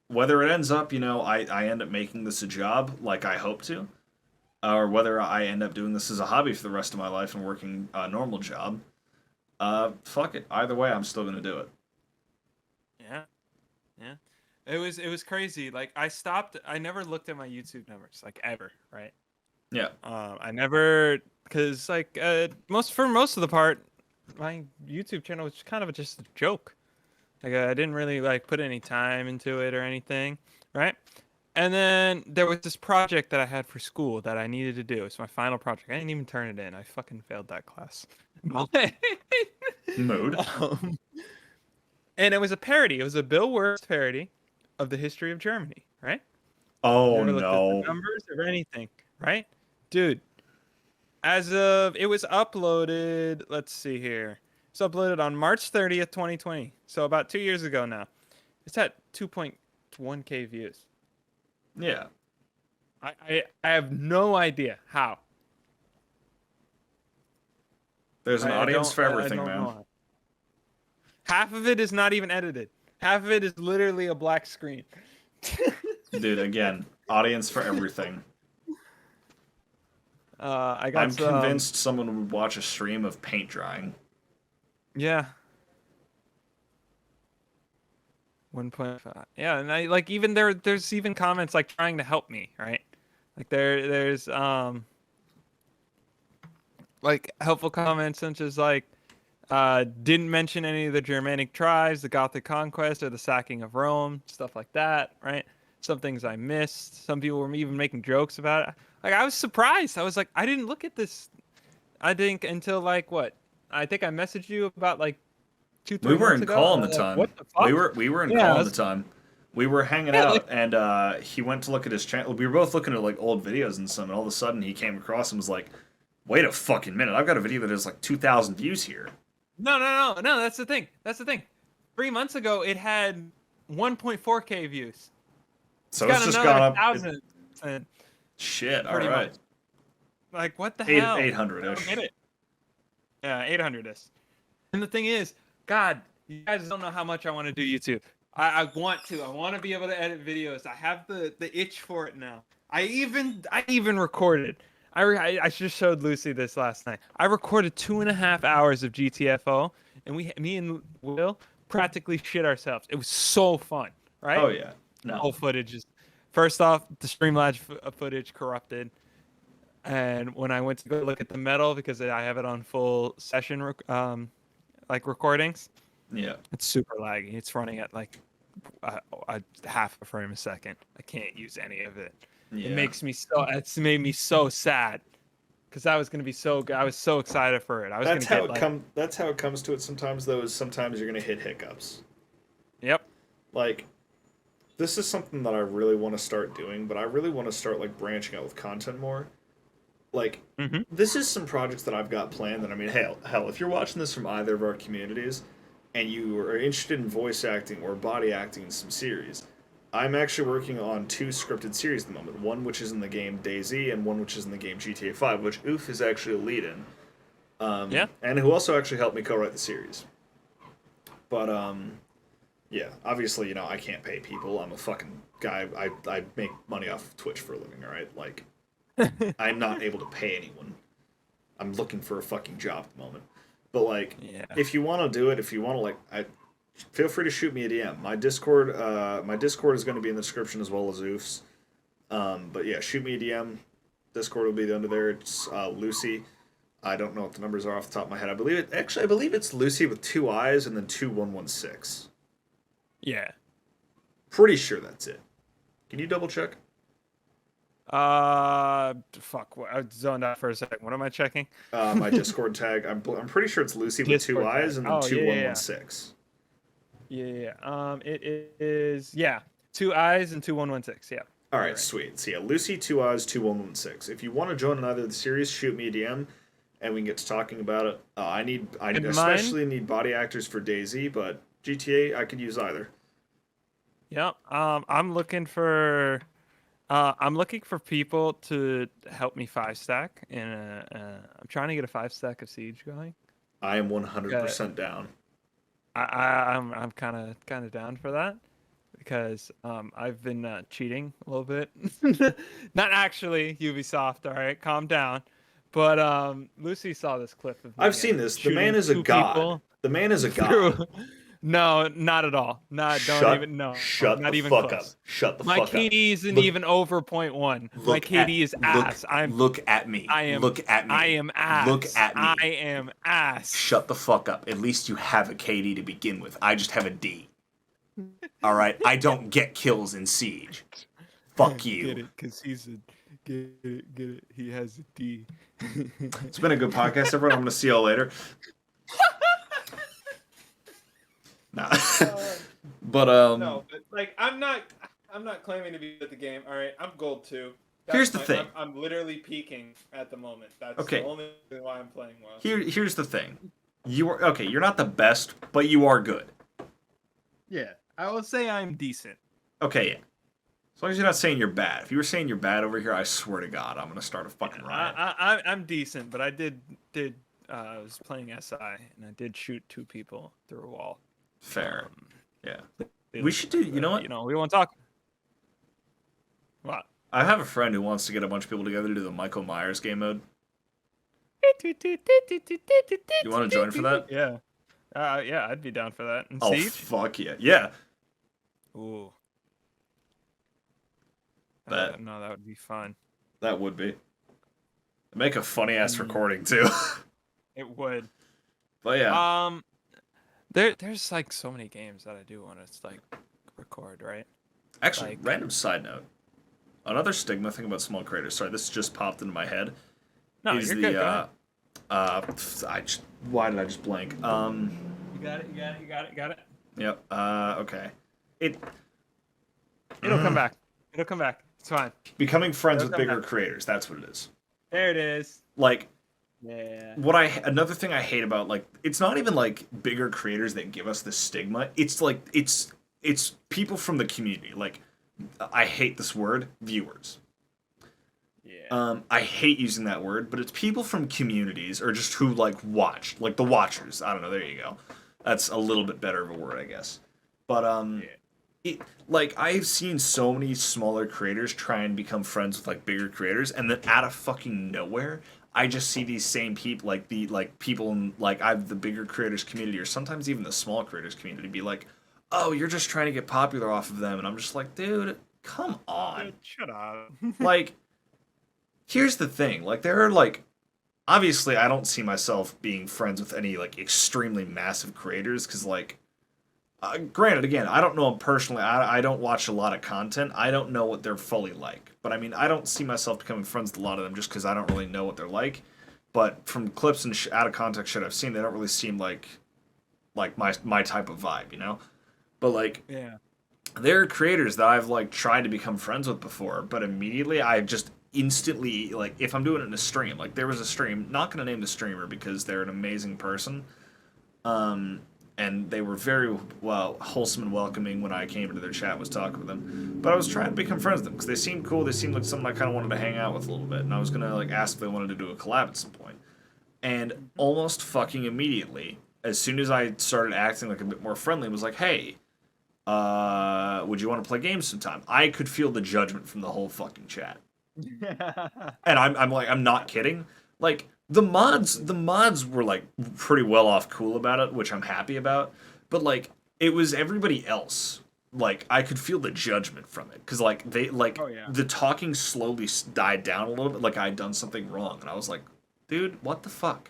whether it ends up, I end up making this a job like I hope to, or whether I end up doing this as a hobby for the rest of my life and working a normal job, fuck it. Either way, I'm still gonna do it. Yeah. Yeah. It was crazy. Like I stopped. I never looked at my YouTube numbers like ever. Right. Yeah. I never because like for most of the part, my YouTube channel was kind of just a joke. Like I didn't really like put any time into it or anything, right? And then there was this project that I had for school that I needed to do. It's my final project. I didn't even turn it in. I fucking failed that class. Mood. Um, and it was a parody. It was a Bill Wurst parody of the history of Germany, right? Oh Never looked at the no. numbers or anything, right? Dude, as of it was uploaded, let's see here. It's uploaded on March 30th, 2020. So about 2 years ago now. It's at 2.1K views. Yeah. I have no idea how. There's an audience for everything, I don't man. know how. Half of it is not even edited. Half of it is literally a black screen. Dude, again, audience for everything. I got I'm some, convinced someone would watch a stream of paint drying. Yeah. 1.5. Yeah, and I like even there's even comments like trying to help me, right? Like there's like helpful comments such as like didn't mention any of the Germanic tribes, the Gothic conquest, or the sacking of Rome, stuff like that, right? Some things I missed. Some people were even making jokes about it. Like I was surprised. I was like, I didn't look at this. I think until like what? I think I messaged you about like 2-3 We were months in ago. call And in I the was like, time. what the fuck? We were in Yeah, call I in the was- time. We were hanging Yeah, out, like- and he went to look at his channel. We were both looking at like old videos and some, and all of a sudden he came across and was like, "Wait a fucking minute! I've got a video that has like 2,000 views here." No. That's the thing. 3 months ago, it had 1.4K views. So It's it's got just another gone up. 1,000. Shit! All Pretty right, much. Like what the hell? 800 I don't ish. get it. Yeah, 800 is. And the thing is, God, you guys don't know how much I want to do YouTube. I want to. I want to be able to edit videos. I have the itch for it now. I even recorded. I just showed Lucy this last night. I recorded 2.5 hours of GTFO, and me and Will practically shit ourselves. It was so fun, right? Oh yeah, The no. whole footage is. First off, the Streamlabs footage corrupted. And when I went to go look at the metal because I have it on full session like recordings, Yeah, it's super laggy. It's running at like a half a frame a second. I can't use any of it. yeah. It's made me so sad because I was gonna be I was so excited for it. I was That's gonna how get it like, That's how it comes to it. Sometimes though, is sometimes you're gonna hit hiccups. Yep. Like, this is something that I really want to start doing, but I really want to start like branching out with content more. Like, this is some projects that I've got planned. That I mean, hell, if you're watching this from either of our communities, and you are interested in voice acting or body acting in some series, I'm actually working on 2 scripted series at the moment. One which is in the game DayZ, and one which is in the game GTA 5, which Oof is actually a lead in. Yeah. And who also actually helped me co-write the series. But yeah, obviously, I can't pay people. I'm a fucking guy. I make money off of Twitch for a living. All right, like I'm not able to pay anyone. I'm looking for a fucking job at the moment. But like, Yeah. if you want to do it, if you want to feel free to shoot me a DM. My Discord is going to be in the description as well as Oof's. But yeah, shoot me a DM. Discord will be under there. It's Lucy. I don't know what the numbers are off the top of my head. I believe it's Lucy with 2 eyes and then 2116. Yeah. Pretty sure that's it. Can you double check? Fuck. I zoned out for a second. What am I checking? My Discord tag. I'm pretty sure it's Lucy with 2 Discord tag. eyes and then Oh, yeah, yeah, yeah. 2116. Yeah. It is 2 eyes and 2116. Yeah. All right, Right. sweet. So yeah, Lucy 2 eyes 2116. If you want to join another of the series, shoot me a DM, and we can get to talking about it. I especially need body actors for DayZ, but GTA I could use either. Yeah. I'm looking for people to help me 5-stack, and I'm trying to get a 5-stack of Siege going. I am 100% down. I'm kind of down for that because I've been cheating a little bit. Not actually, Ubisoft. All right, calm down. But Lucy saw this clip of me. I've seen this. The man is a god. The man is a god. No, not at all. Don't even. No, Shut not the even fuck close. up. Shut the My fuck up. KD isn't even over 0.1. My KD is ass. Look at me. Look at me. I am ass. Look at me. I am ass. Shut the fuck up. At least you have a KD to begin with. I just have a D. All right. I don't get kills in Siege. Fuck you. Get it? Cause he's a get it. He has a D. It's been a good podcast, everyone. I'm gonna see y'all later. Nah. But No, but like I'm not claiming to be at the game. All right, I'm gold 2. Here's the thing. I'm literally peaking at the moment. That's Okay. the only reason why I'm playing well. Here's the thing. You're not the best, but you are good. Yeah, I will say I'm decent. Okay, yeah. As long as you're not saying you're bad. If you were saying you're bad over here, I swear to God, I'm gonna start a fucking riot. I'm decent, but I did I was playing SI and I did shoot 2 people through a wall. Fair. Yeah. We should do. You know what? We won't talk. What? I have a friend who wants to get a bunch of people together to do the Michael Myers game mode. You want to join for that? Yeah. Yeah, I'd be down for that. And Oh, Siege? fuck yeah. Yeah. Ooh. Bet. No, that would be fun. That would be. Make a funny ass recording too. It would. But yeah. There's like so many games that I do want to like record, right? Actually, like- random side note. Another stigma thing about small creators. Sorry, this just popped into my head. No, is you're the good. Go ahead. why did I just blank? You got it. Yep. Okay. It'll Come back. It'll come back. It's fine. becoming friends It'll with come bigger back. creators. That's what it is. There it is. Like Yeah. another thing I hate about like it's not even like bigger creators that give us this stigma. It's like it's people from the community. Like I hate this word, viewers. Yeah. I hate using that word, but it's people from communities or just who like watch, like the watchers. I don't know. There you go. That's a little bit better of a word, I guess. But like I've seen so many smaller creators try and become friends with like bigger creators, and then out of fucking nowhere, I just see these same people, like people in like I've the bigger creators community, or sometimes even the small creators community, be like, "Oh, you're just trying to get popular off of them," and I'm just like, "Dude, come on!" Shut up. Like, here's the thing. Like, there are, like, obviously, I don't see myself being friends with any, like, extremely massive creators, because, like, granted, again, I don't know them personally. I don't watch a lot of content. I don't know what they're fully like. But, I mean, I don't see myself becoming friends with a lot of them just because I don't really know what they're like. But from clips and out of context shit I've seen, they don't really seem like my type of vibe, you know? But, like... Yeah. There are creators that I've like tried to become friends with before, but immediately I just instantly like if I'm doing it in a stream, like there was a stream, not gonna name the streamer because they're an amazing person, and they were very wholesome and welcoming when I came into their chat, was talking with them. But I was trying to become friends with them because they seemed cool. They seemed like someone I kind of wanted to hang out with a little bit, and I was gonna like ask if they wanted to do a collab at some point. And almost fucking immediately, as soon as I started acting like a bit more friendly, it was like, hey, would you want to play games sometime? I could feel the judgment from the whole fucking chat. And I'm like, I'm not kidding. Like, the mods were like pretty well off cool about it, which I'm happy about. But like, it was everybody else. Like, I could feel the judgment from it, because like the talking slowly died down a little bit, like I'd done something wrong, and I was like, dude, what the fuck?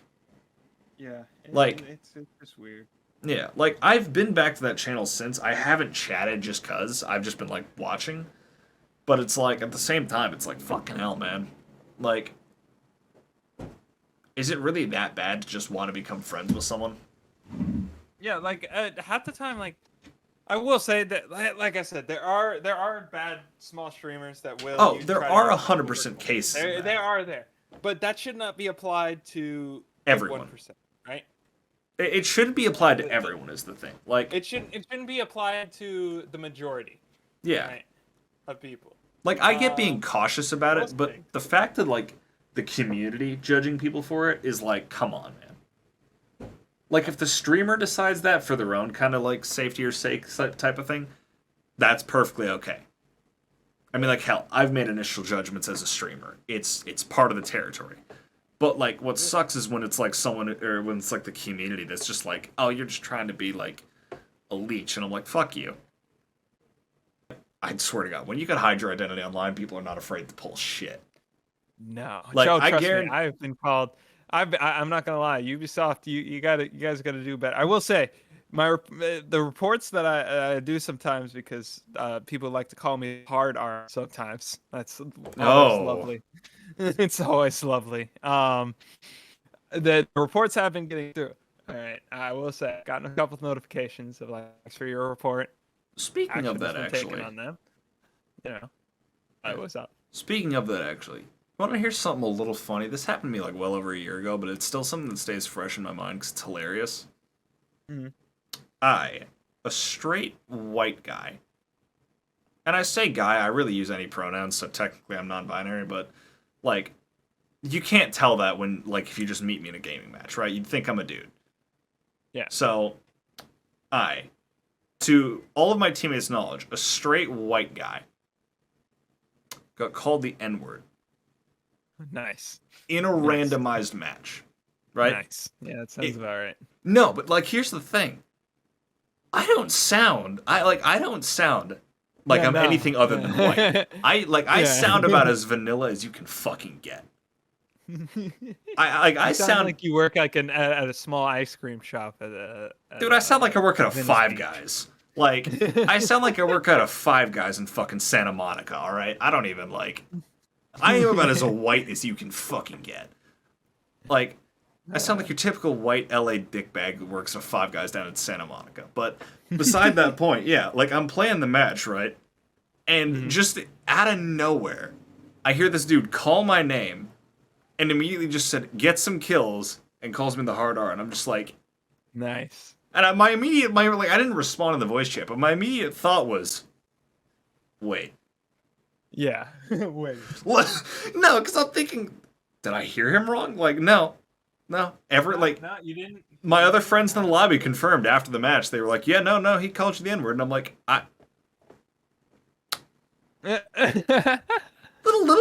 Yeah. It's just weird. Yeah, like, I've been back to that channel since. I haven't chatted just cause I've just been like watching, but it's like at the same time, it's like fucking hell, man. Like, is it really that bad to just want to become friends with someone? Yeah, like half the time, like I will say that, like I said, there are bad small streamers that will. Oh, there are 100% cases. They are there, but that should not be applied to everyone. 1%, right? It shouldn't be applied to everyone. Is the thing. Like, it shouldn't be applied to the majority. Yeah. Right, of people. Like, I get being cautious about it, but the fact that like the community judging people for it is like, come on, man. Like, if the streamer decides that for their own kind of like safety or sake type of thing, that's perfectly okay. I mean, like, hell, I've made initial judgments as a streamer. It's part of the territory. But like, what sucks is when it's like someone, or when it's like the community that's just like, oh, you're just trying to be like a leech, and I'm like, fuck you. I swear to God, when you can hide your identity online, people are not afraid to pull shit. No, like, Joe, trust me, I've been called. I'm not gonna lie, Ubisoft, you guys gotta do better. I will say, the reports that I do sometimes, because people like to call me hard R sometimes. That's always lovely. It's always lovely. The reports have been getting through. All right, I will say, gotten a couple of notifications of like, thanks for your report. Speaking of that, actually, on them, you know, what's up? Speaking of that, actually, want to hear something a little funny? This happened to me like well over a year ago, but it's still something that stays fresh in my mind because it's hilarious. Mm-hmm. A straight white guy, and I say guy, I really use any pronouns, so technically I'm non-binary, but like, you can't tell that when, like, if you just meet me in a gaming match, right? You'd think I'm a dude. Yeah. So, to all of my teammates' knowledge, a straight white guy got called the N-word. Nice. In a randomized match, right? Nice. Yeah, that sounds about right. No, but like, here's the thing. I don't sound like I'm anything other than white. I sound about as vanilla as you can fucking get. I sound like you work like at a small ice cream shop dude, I sound like I work at a Five Guys. Like, I sound like I work at a Five Guys in fucking Santa Monica, all right? I don't even like. I am about as white as you can fucking get. Like, I sound like your typical white LA dickbag that works at Five Guys down in Santa Monica. But beside that point, yeah, like, I'm playing the match, right? And just out of nowhere, I hear this dude call my name and immediately just said, get some kills, and calls me the hard R. And I'm just like, nice. And I didn't respond in the voice chat, but my immediate thought was, wait. Yeah. Wait. No, because I'm thinking, did I hear him wrong? Like, no. No, you didn't. My other friends in the lobby confirmed after the match. They were like, "Yeah, no, he called you the N-word," and I'm like, little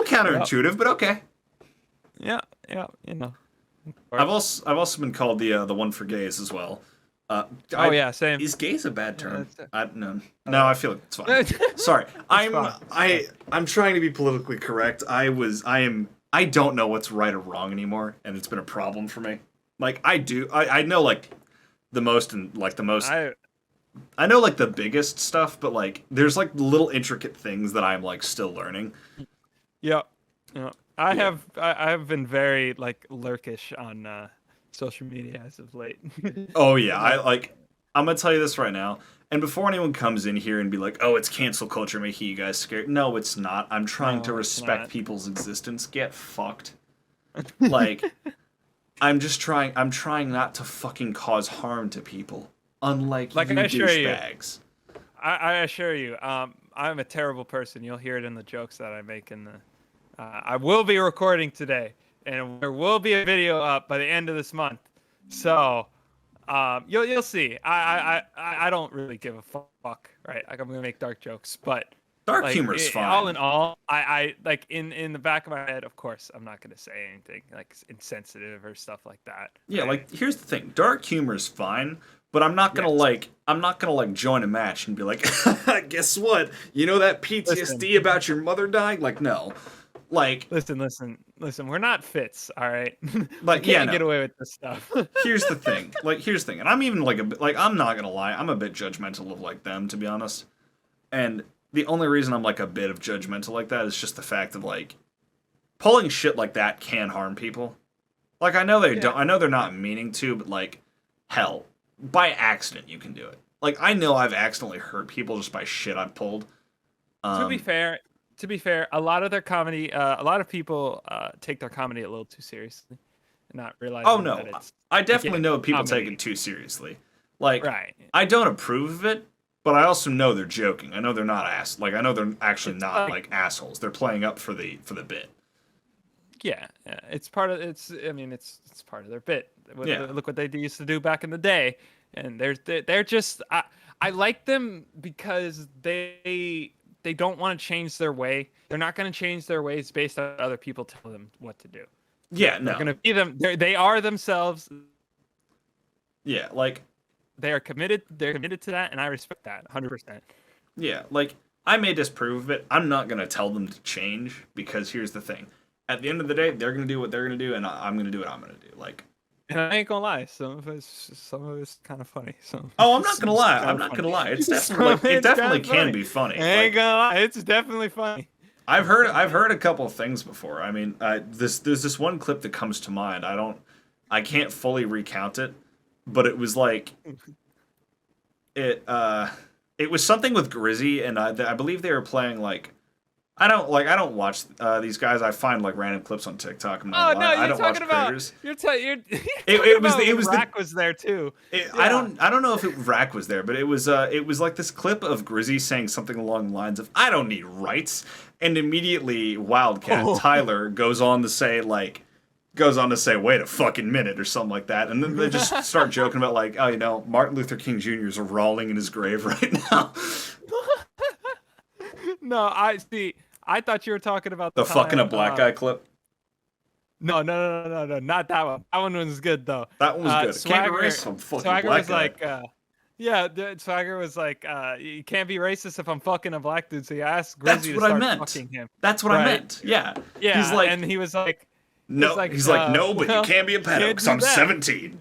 counterintuitive, but okay. Yeah, you know. I've also been called the one for gays as well. Same. Is gays a bad term? No, I feel like it's fine. Sorry, I'm trying to be politically correct. I don't know what's right or wrong anymore, and it's been a problem for me. Like, I know, like, the most, and, like, the most... I know, like, the biggest stuff, but, like, there's, like, little intricate things that I'm, like, still learning. Yeah. I have been very, like, lurkish on social media as of late. Oh, yeah. I'm gonna tell you this right now. And before anyone comes in here and be like, oh, it's cancel culture making you guys scared. No, it's not. I'm trying to respect people's existence. Get fucked. Like, I'm trying not to fucking cause harm to people. Unlike you douchebags. I assure you, I'm a terrible person. You'll hear it in the jokes that I make in the... I will be recording today. and there will be a video up by the end of this month. So, you'll see. I don't really give a fuck, right? Like I'm gonna make dark jokes, but Dark like, humor's fine. all in all, I like in the back of my head, of course, I'm not gonna say anything like insensitive or stuff like that. Yeah, right? like here's the thing. Dark humor's fine, but I'm not gonna join a match and be like, guess what? You know that PTSD about your mother dying? Like, no. Like, listen. We're not Fitz, all right? Like, We yeah, can't no. get away with this stuff. here's the thing. And I'm even like I'm not gonna lie, I'm a bit judgmental of like them, to be honest. And the only reason I'm like a bit of judgmental like that is just the fact of like pulling shit like that can harm people. Like I know they don't. I know they're not meaning to, but like hell, by accident you can do it. Like I know I've accidentally hurt people just by shit I've pulled. To be fair, a lot of their comedy, a lot of people take their comedy a little too seriously, and not realizing. Oh no, that it's, I definitely know people comedy. take it too seriously. Like Right. I don't approve of it, but I also know they're joking. I know they're not I know they're actually It's not like- like assholes. They're playing up for the bit. Yeah, it's part of it's. I mean, it's part of their bit. Yeah. Look what they used to do back in the day, and they're just. I like them because they don't want to change their way. They're not going to change their ways based on other people tell them what to do. Yeah, They're no. going to be them. They are themselves. Yeah, like They are committed. They're committed to that, and I respect that 100%. yeah, like I may disapprove of it. I'm not gonna tell them to change because here's the thing. At the end of the day, they're gonna do what they're gonna do, and I'm gonna do what I'm gonna do. Like, And I ain't gonna lie, some of it's kind of funny. oh, I'm not gonna lie. I'm not gonna lie. It's definitely like, it definitely can be funny. I ain't Like, gonna lie, it's definitely funny. I've heard a couple of things before. I mean, there's this one clip that comes to mind. I can't fully recount it, but it was like it was something with Grizzy, and I believe they were playing like I don't watch these guys. I find like random clips on TikTok. I'm not Oh gonna no, lie. you're I don't watch talking about creators. you're It was talking it about was Rack was there too. I don't know if Rack was there, but it was like this clip of Grizzy saying something along the lines of "I don't need rights," and immediately Wildcat Tyler goes on to say "Wait a fucking minute" or something like that, and then they just start joking about like, oh, you know, Martin Luther King Jr. is rolling in his grave right now. No, I see. I thought you were talking about The fucking a black guy clip. No, not that one. That one was good though. That one was good. Can't be racist if I'm fucking Swagger black was guy. like, yeah, Swagger was like, you can't be racist if I'm fucking a black dude. So you asked Grizzy to That's what I start meant. fucking him. That's what I Right. meant. Yeah. Yeah, He's like, and he was like, no, he's like, no, but well, you can't be a pedo can't because do I'm that. 17.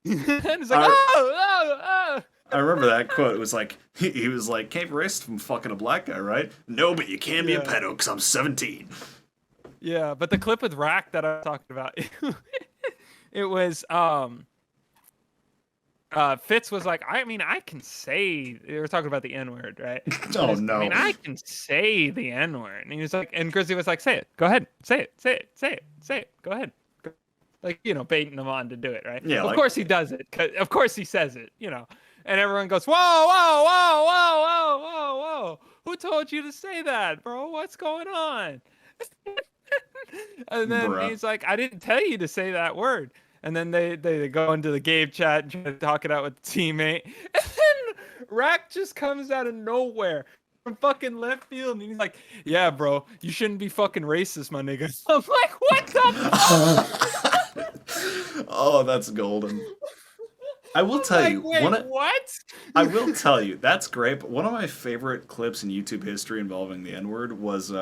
and he's like, I- oh. I remember that quote. It was like, he was like, can't be racist from fucking a black guy, right? No, but you can be a Yeah. pedo because I'm 17. Yeah, but the clip with Rack that I was talking about, it was Fitz was like, I mean, I can say they were talking about the N-word, right? Oh, no. I mean, I can say the N-word. And he was like, and Grizzly was like, say it. Go ahead. Say it. Go ahead. Like, you know, baiting him on to do it, right? Yeah, Of like- course he does it. Of course he says it, you know. And everyone goes, whoa. Who told you to say that, bro? What's going on? And then Bruh. he's like, I didn't tell you to say that word. And then they go into the game chat and try to talk it out with the teammate. And then Rack just comes out of nowhere from fucking left field. And he's like, yeah, bro, you shouldn't be fucking racist, my nigga. I'm like, what the fuck? Oh, that's golden. I will tell Like, you, wait, what? I will tell you, that's great, but one of my favorite clips in YouTube history involving the N-word was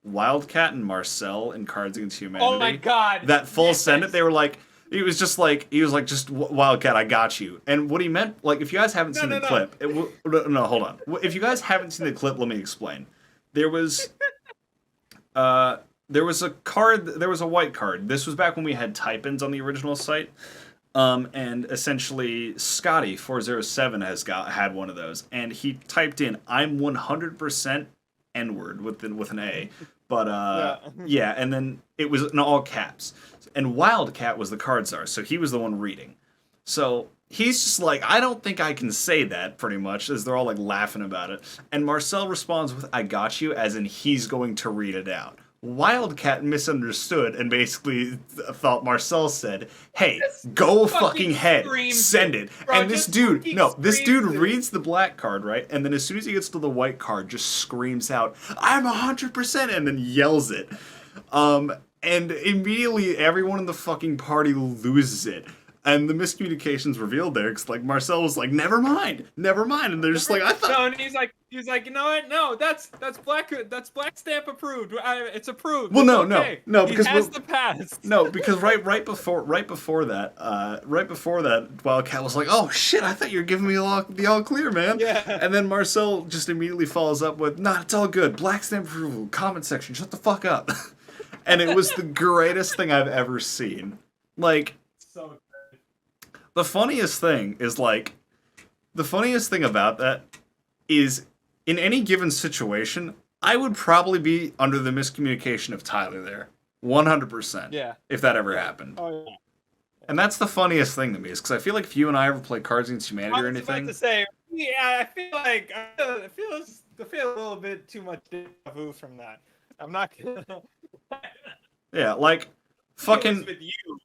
Wildcat and Marcel in Cards Against Humanity. Oh my god. That full Yes. sentence, they were like, he was like, just Wildcat, I got you. And what he meant, like, if you guys haven't seen the clip, no, hold on. If you guys haven't seen the clip, let me explain. There was a card, there was a white card. This was back when we had type-ins on the original site. And essentially, Scotty407 had one of those, and he typed in, "I'm 100% N-word" with an A, but yeah, and then it was in all caps. And Wildcat was the card czar, so he was the one reading. So he's just like, I don't think I can say that, pretty much, as they're all like laughing about it. And Marcel responds with, "I got you," as in he's going to read it out. Wildcat misunderstood and basically thought Marcel said, "Hey, go fucking head, send it." Bro, and this dude, this dude screams it. reads the black card, right? And then as soon as he gets to the white card, just screams out, "I'm 100%," and then yells it. And immediately everyone in the fucking party loses it. And the miscommunication's revealed there, because like Marcel was like, never mind, and they're just like, I thought. No, and he's like, you know what? No, that's black stamp approved. It's approved. Well, It's no, okay. no, because he has the pass. No, because right before that, Wildcat was like, "Oh shit, I thought you were giving me the all clear, man." Yeah. And then Marcel just immediately follows up with, "Nah, it's all good. Black stamp approval. Comment section. Shut the fuck up." And it was the greatest thing I've ever seen. Like, So good. the funniest thing about that is, in any given situation, I would probably be under the miscommunication of Tyler there. 100%. Yeah. If that ever happened. Oh yeah. And that's the funniest thing to me, is because I feel like if you and I ever play Cards Against Humanity or I was about anything, to say, yeah, I feel a little bit too much deja vu from that. I'm not gonna. yeah, like, I think it fucking, was with you.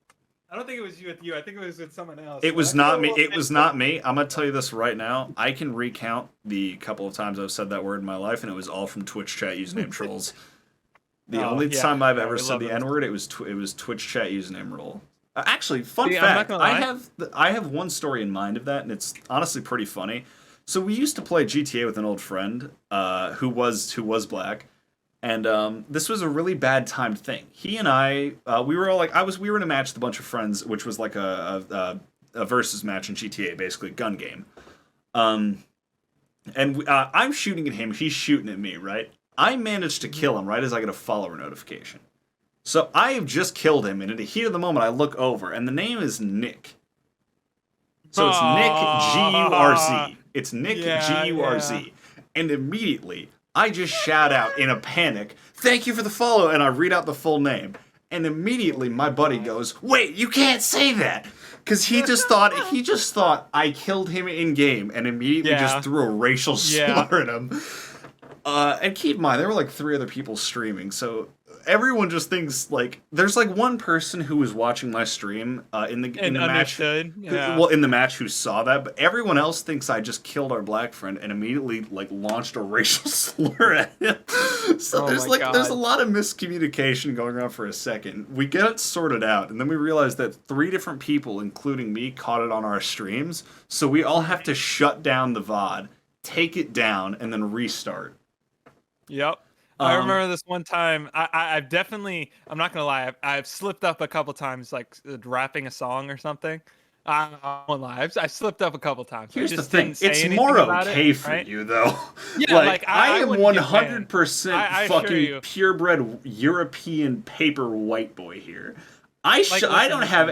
I don't think it was you with you. I think it was with someone else. it But was I not feel a me. little It bit- was not me. I'm gonna tell you this right now. I can recount the couple of times I've said that word in my life, and it was all from Twitch chat username trolls. The Oh, only yeah, time I've yeah, ever we said love the those. N word, it was Twitch chat username roll. Actually, fun See, I'm not fact, gonna lie. I have one story in mind of that, and it's honestly pretty funny. So we used to play GTA with an old friend, who was black, and this was a really bad timed thing. He and I, we were all like, we were in a match with a bunch of friends, which was like a versus match in GTA, basically a gun game. And I'm shooting at him, he's shooting at me, right? I managed to kill him right as I get a follower notification. So I have just killed him, and in the heat of the moment, I look over, and the name is Nick. So it's Nick G-U-R-Z. It's Nick Yeah, G-U-R-Z. And immediately, I just shout out in a panic, "Thank you for the follow," and I read out the full name. And immediately, my buddy goes, "Wait, you can't say that!" Because he just thought I killed him in game, and immediately Yeah. just threw a racial Yeah. slur at him. And keep in mind, there were like 3 other people streaming, so everyone just thinks like there's like one person who was watching my stream in the And match. understood. Yeah. Well, in the match, who saw that, but everyone else thinks I just killed our black friend and immediately like launched a racial slur at him. So Oh there's my there's a God. lot of miscommunication going on for a second. We get it sorted out, and then we realize that 3 different people, including me, caught it on our streams. So we all have to shut down the VOD, take it down, and then restart. Yep. I remember this one time. I've definitely. I'm not gonna lie. I've slipped up a couple times, like rapping a song or something. I won't lie. I've slipped up a couple times. Here's I the just thing: didn't say it's anything more about okay it, for right? you, though. Yeah, like I am wouldn't get banned. 100% I assure fucking you. purebred European paper white boy here. I Like, I don't listen. have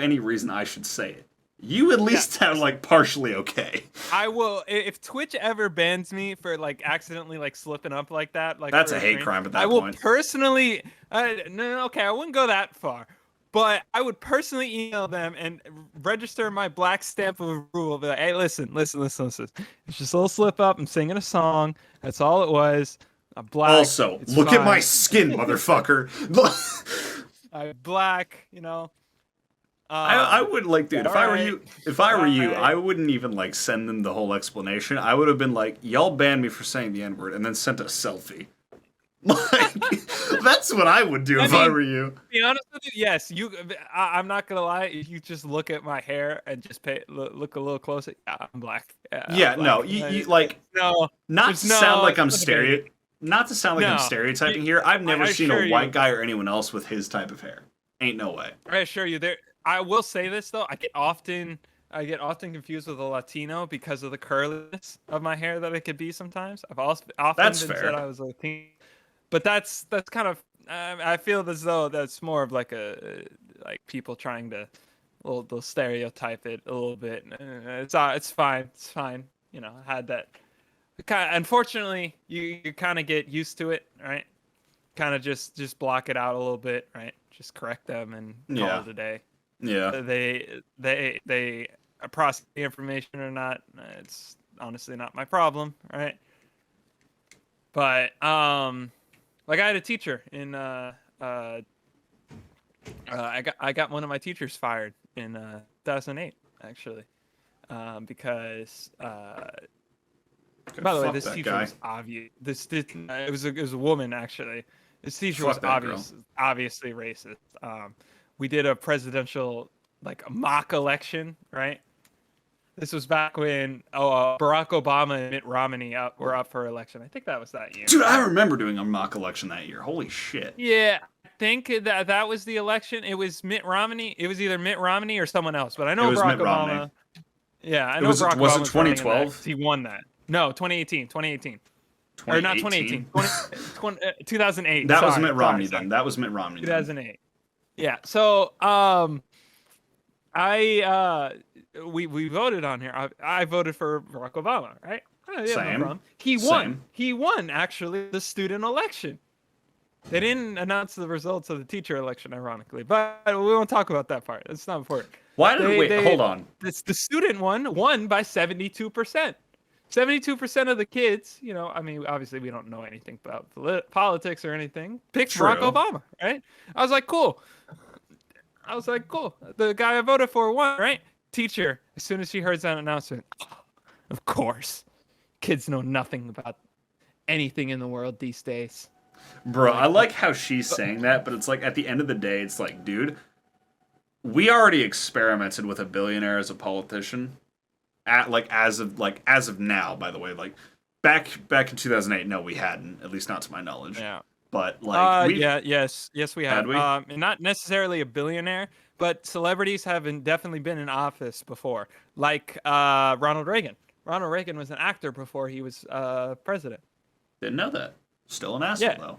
any reason I should say it. You at least sound like partially okay. I will. If Twitch ever bans me for like accidentally like slipping up like that, like That's for a hate stream, crime at that I will point. personally. No, okay, I wouldn't go that far, but I would personally email them and register my black stamp of approval. Be like, hey, listen. It's just a little slip up. I'm singing a song. That's all it was. I'm black. Also, It's look at my fine. skin, motherfucker. I'm black. You know. I would like, dude. Yeah, If I were alright. you, Alright. I wouldn't even like send them the whole explanation. I would have been like, "Y'all banned me for saying the N word," and then sent a selfie. Like, that's what I would do if I mean, were you. To be honest with you, yes. I'm not gonna lie. If you just look at my hair and just look a little closer, yeah, I'm black. Yeah, I'm no, black. you like No. not there's to no- sound like I'm it's not a big- not to sound like I'm No. stereotyping here. I've never I seen a assure white you. guy or anyone else with his type of hair. Ain't no way. I assure you, there. I will say this though. I get often confused with a Latino because of the curliness of my hair that it could be sometimes. I've also often That's been fair. said I was Latino, but that's kind of. I feel as though that's more of like like people trying to, they'll stereotype it a little bit. It's fine. It's fine. You know, I had that. Unfortunately, you kind of get used to it, right? Kind of just block it out a little bit, right? Just correct them and call Yeah. it a day. Yeah. They process the information or not. It's honestly not my problem, right? But Like I had a teacher in I got one of my teachers fired in 2008 actually, because by the way, Fuck this that teacher guy. was obvious. It was a woman actually. This teacher was Fuck that girl. obviously racist. We did a presidential like a mock election, right? This was back when Barack Obama and Mitt Romney were up for election. I think that was that year. Dude, I remember doing a mock election that year. Holy shit. Yeah, I think that was the election. It was Mitt Romney. It was either Mitt Romney or someone else. But I know It was Barack Mitt Romney. Obama. Yeah, I It know was- Barack was it Obama was running in that 2012? 'cause he won that. No, 2018. 2018. Or not 2018. 2008. That was sorry, Mitt Romney sorry, then. That was Mitt Romney then. 2008. Yeah. So we voted on here. I voted for Barack Obama, right? Oh, yeah, Same. no problem. He won. Same. He won actually the student election. They didn't announce the results of the teacher election, ironically, but we won't talk about that part. It's not important. Why did hold on. The student won by 72%. 72% of the kids, you know, I mean, obviously we don't know anything about politics or anything, picked True. Barack Obama, right? I was like, cool. The guy I voted for won, right? Teacher, as soon as she heard that announcement, of course, kids know nothing about anything in the world these days. Bro, I like how she's saying that, but it's like at the end of the day, it's like, dude, we already experimented with a billionaire as a politician. As of now, by the way, like back in 2008, no, we hadn't, at least not to my knowledge. Yeah. But like, yes, we had. Had we? And not necessarily a billionaire, but celebrities have definitely been in office before, like Ronald Reagan. Ronald Reagan was an actor before he was president. didn't know that. Still an asshole Yeah. though.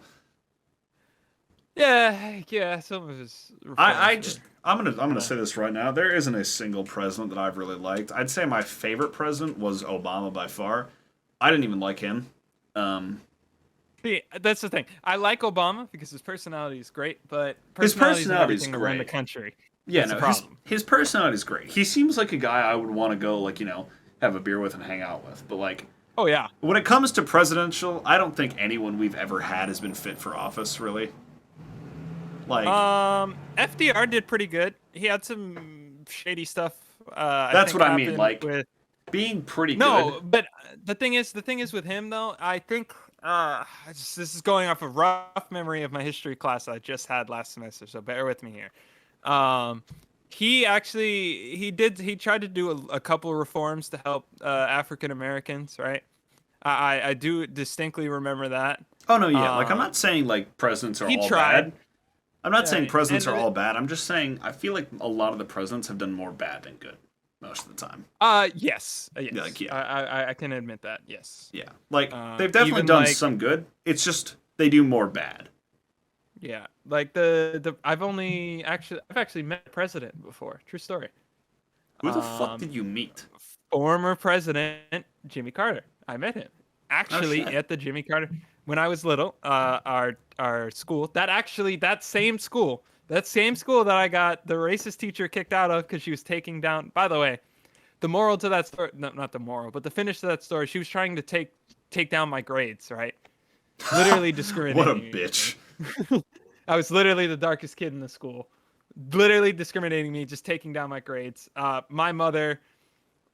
Yeah. Some of his. I'm gonna say this right now. There isn't a single president that I've really liked. I'd say my favorite president was Obama by far. I didn't even like him. See, that's the thing. I like Obama because his personality is great, but His personality is personality is everything to run the great. country. Yeah, That's no, the his, problem. his personality is great. He seems like a guy I would want to go, like, you know, have a beer with and hang out with. But, like, Oh yeah. when it comes to presidential, I don't think anyone we've ever had has been fit for office, really. Like, FDR did pretty good. He had some shady stuff. That's think what I mean, happened like, with... being pretty No, good. but the thing is with him though. I think this is going off a rough memory of my history class I just had last semester. So bear with me here. He tried to do a couple of reforms to help African Americans, right? I do distinctly remember that. Oh, no, yeah. Like, I'm not saying, like, presidents are he all tried. bad. I'm not saying Yeah, presidents and are all bad. I'm just saying I feel like a lot of the presidents have done more bad than good most of the time. Yes. Yeah, like, yeah. I can admit that. Yes. Yeah. Like, they've definitely even, done like- some good. It's just they do more bad. Yeah, like I've actually met the president before. True story. Who the fuck did you meet? Former President Jimmy Carter. I met him actually shit. at the Jimmy Carter when I was little. Our school that same school that I got the racist teacher kicked out of because she was taking down. By the way, the moral to that story, no, not the moral, but the finish to that story, she was trying to take down my grades. Right, literally discriminating. What a bitch. I was literally the darkest kid in the school. Literally discriminating me, just taking down my grades. My mother,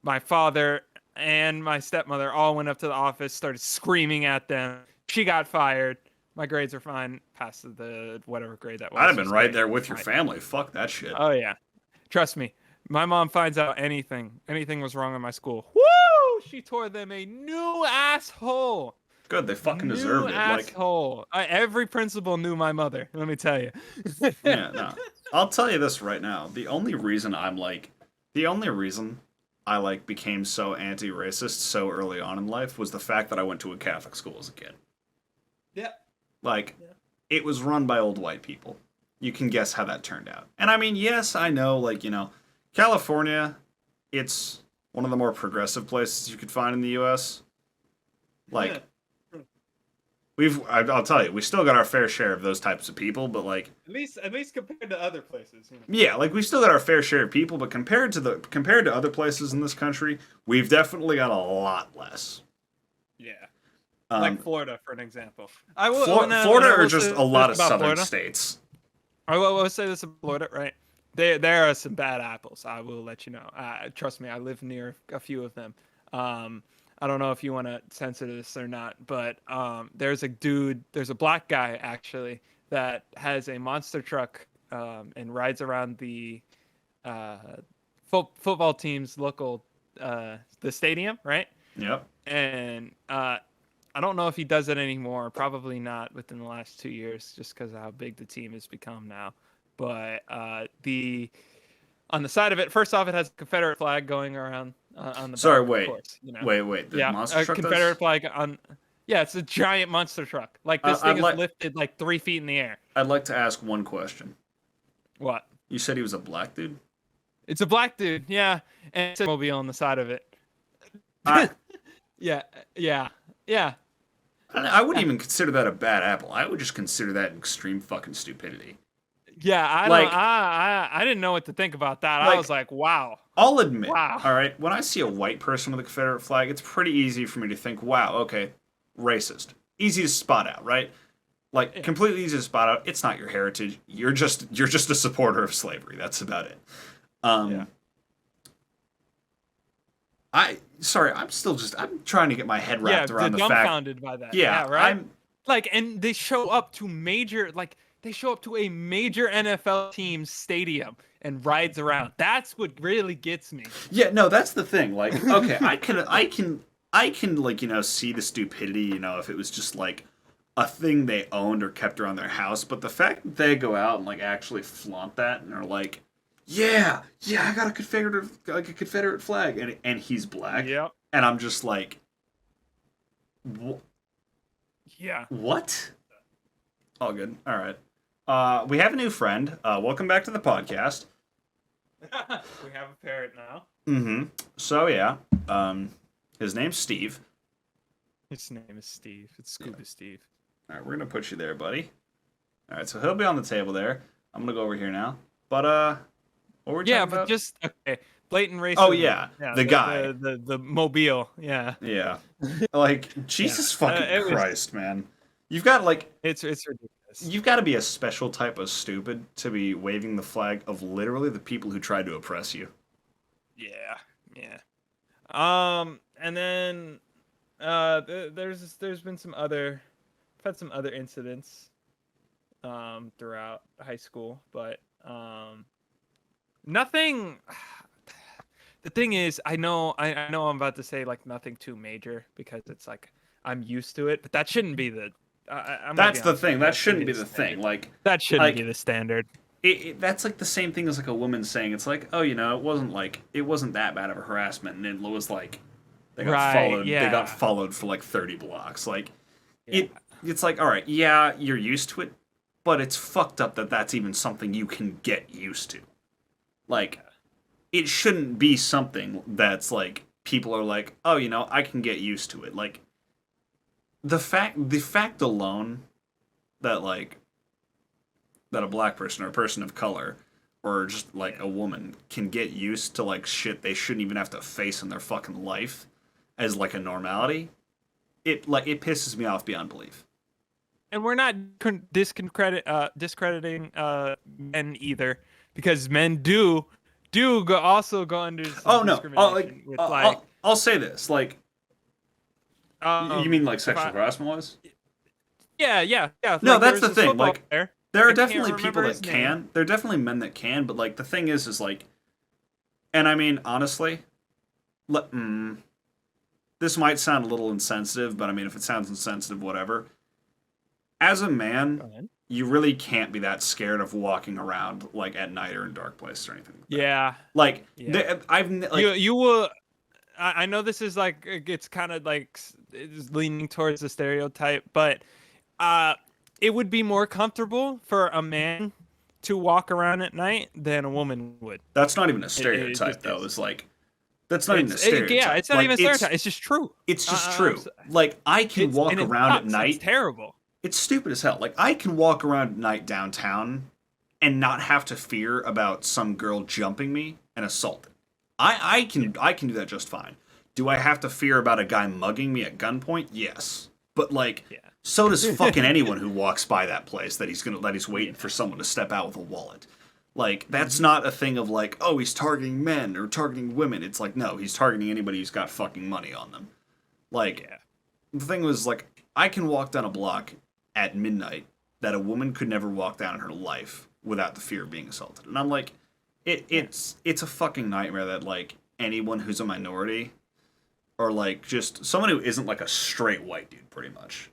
my father, and my stepmother all went up to the office, started screaming at them. She got fired. My grades are fine. Passed the whatever grade that was. I'd have been Just right like, there with your fine. family. Fuck that shit. Oh yeah. Trust me. My mom finds out anything was wrong in my school. Woo! She tore them a new asshole. Good, they fucking deserved it. Like, Asshole. Every principal knew my mother. Let me tell you. yeah, no. I'll tell you this right now. The only reason I became so anti-racist so early on in life was the fact that I went to a Catholic school as a kid. Yeah. Like, it was run by old white people. You can guess how that turned out. And I mean, yes, I know, like, you know, California, it's one of the more progressive places you could find in the U.S. Like, I'll tell you, we still got our fair share of those types of people, but like, At least compared to other places. You know. yeah, like we still got our fair share of people, but compared to other places in this country, we've definitely got a lot less. Yeah. Like Florida, for an example. I will. Florida I will or just say a lot of this about southern Florida. states? I will say this about Florida, right? There are some bad apples. I will let you know. Trust me, I live near a few of them. I don't know if you want to censor this or not, but there's a black guy actually that has a monster truck and rides around the football team's local the stadium, right? Yep. And I don't know if he does it anymore. Probably not within the last 2 years, just because of how big the team has become now. But on the side of it, first off, it has a Confederate flag going around on the Sorry, back, wait. of course. You know? Wait. The monster a truck Confederate does? flag on. Yeah, it's a giant monster truck. Like this I'd thing is like- lifted like 3 feet in the air. I'd like to ask one question. What? You said he was a black dude? It's a black dude. Yeah, and it's a mobile on the side of it. I Yeah. wouldn't even consider that a bad apple. I would just consider that extreme fucking stupidity. Yeah, I didn't know what to think about that. I was like, wow. I'll admit, Wow. all right, when I see a white person with a Confederate flag, it's pretty easy for me to think, wow, okay, racist. Easy to spot out, right? Like, completely easy to spot out. It's not your heritage. You're just a supporter of slavery. That's about it. Yeah. I'm trying to get my head wrapped around the fact. dumbfounded by that. Yeah, right. And they show up to a major NFL team's stadium and rides around. That's what really gets me. Yeah, no, that's the thing. Like, okay, I can like, see the stupidity, if it was just like a thing they owned or kept around their house, but the fact that they go out and like actually flaunt that and are like, yeah, I got a Confederate flag, and he's black. Yep. And I'm just like, Yeah. what? All good. All right. We have a new friend. Welcome back to the podcast. We have a parrot now. Mm-hmm. So yeah, his name's Steve. His name is Steve. It's Scuba Steve. All right, we're gonna put you there, buddy. All right, so he'll be on the table there. I'm gonna go over here now. But what were we talking about? Just okay. Blatant racism. Oh yeah, the guy, the mobile. Yeah. Yeah. Like Jesus fucking was- Christ, man. You've got like It's ridiculous. you've got to be a special type of stupid to be waving the flag of literally the people who tried to oppress you. Yeah. And then there's been some other I've had some other incidents throughout high school, but nothing. The thing is, I know I'm about to say like nothing too major because it's like I'm used to it, but that shouldn't be the. I'm gonna That's be the honest thing. with you, That that shouldn't be the standard. thing. Like That shouldn't like, be the standard. that's like the same thing as like a woman saying it's like, oh, it wasn't that bad of a harassment, and it was like they got Right, followed. yeah. They got followed for like 30 blocks. Like Yeah. it's like, all right, yeah, you're used to it, but it's fucked up that that's even something you can get used to. Like, it shouldn't be something that's like people are like, oh, I can get used to it. Like the fact alone that like that a black person or a person of color or just like a woman can get used to like shit they shouldn't even have to face in their fucking life as like a normality, it pisses me off beyond belief. And we're not discrediting men either, because men do also go under some Oh no! discrimination with, I'll say this. Like, you mean like if sexual I- harassment was? Yeah. No, like, that's there's the this thing, football like, player. There are I can't definitely people remember that his can. name. There are definitely men that can, but like the thing is like, and I mean honestly, this might sound a little insensitive, but I mean if it sounds insensitive, whatever. As a Go man, ahead. you really can't be that scared of walking around like at night or in dark places or anything. Like that. Yeah. Like Yeah. You will. I know this is like it's kind of like it's leaning towards the stereotype, but it would be more comfortable for a man to walk around at night than a woman would. That's not even a just stereotype, though. is. It's like that's not even a stereotype. Yeah, it's not Like, even a stereotype. It's just true. It's just I'm true. Like I can It's- walk and it around at sucks. night. It's terrible. It's stupid as hell. Like I can walk around at night downtown and not have to fear about some girl jumping me and assaulting. I can do that just fine. Do I have to fear about a guy mugging me at gunpoint? Yes. But like, Yeah. so does fucking anyone who walks by that place that he's waiting for someone to step out with a wallet. Like, that's not a thing of like, oh, he's targeting men or targeting women. It's like, no, he's targeting anybody who's got fucking money on them. Like, the thing was, like, I can walk down a block at midnight that a woman could never walk down in her life without the fear of being assaulted. And I'm like, it's a fucking nightmare that, like, anyone who's a minority or, like, just someone who isn't, like, a straight white dude, pretty much.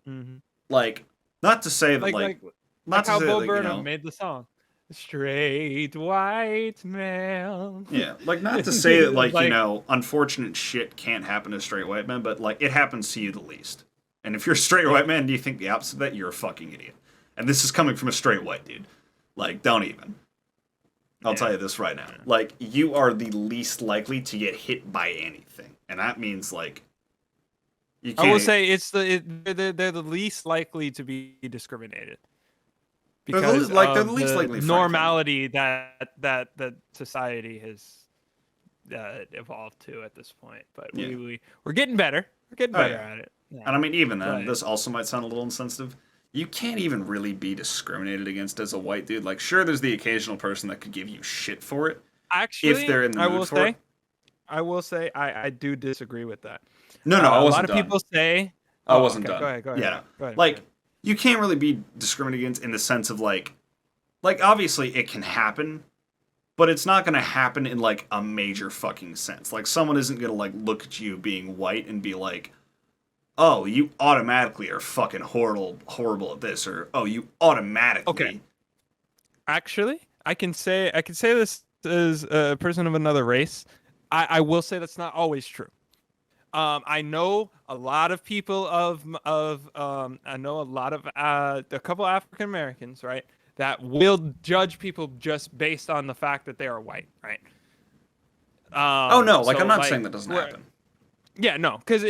Mm-hmm. Like, not to say that, Like not to how say Bo that, Burnham made the song. Straight white male. Yeah, like, not to say that, like, Like- you know, unfortunate shit can't happen to straight white men, but, like, it happens to you the least. And if you're a straight white man, do you think the opposite of that? You're a fucking idiot. And this is coming from a straight white dude. Like, don't even. I'll tell you this right now. Like, you are the least likely to get hit by anything. And that means, like, you can't... I will say they're the least likely to be discriminated. They're the Because they're the of least likely, frankly. normality that society has evolved to at this point. But we're getting better. We're getting better at it. Yeah. And I mean, even then, Right. this also might sound a little insensitive. You can't even really be discriminated against as a white dude. Like, sure, there's the occasional person that could give you shit for it. Actually, if they're in the mood for it. I will say I do disagree with that. No, I a wasn't lot of done. people say I wasn't okay, done. Go ahead. Yeah, no. Go ahead. Like, you can't really be discriminated against in the sense of, like, obviously it can happen, but it's not going to happen in, like, a major fucking sense. Like, someone isn't going to, like, look at you being white and be like, oh, you automatically are fucking horrible at this, or, oh, you automatically... Okay. Actually, I can say this as a person of another race. I will say that's not always true. I know a lot of people I know a couple African Americans, right, that will judge people just based on the fact that they are white, right? Oh no, like, so, I'm not like, saying that doesn't happen. Yeah, no, because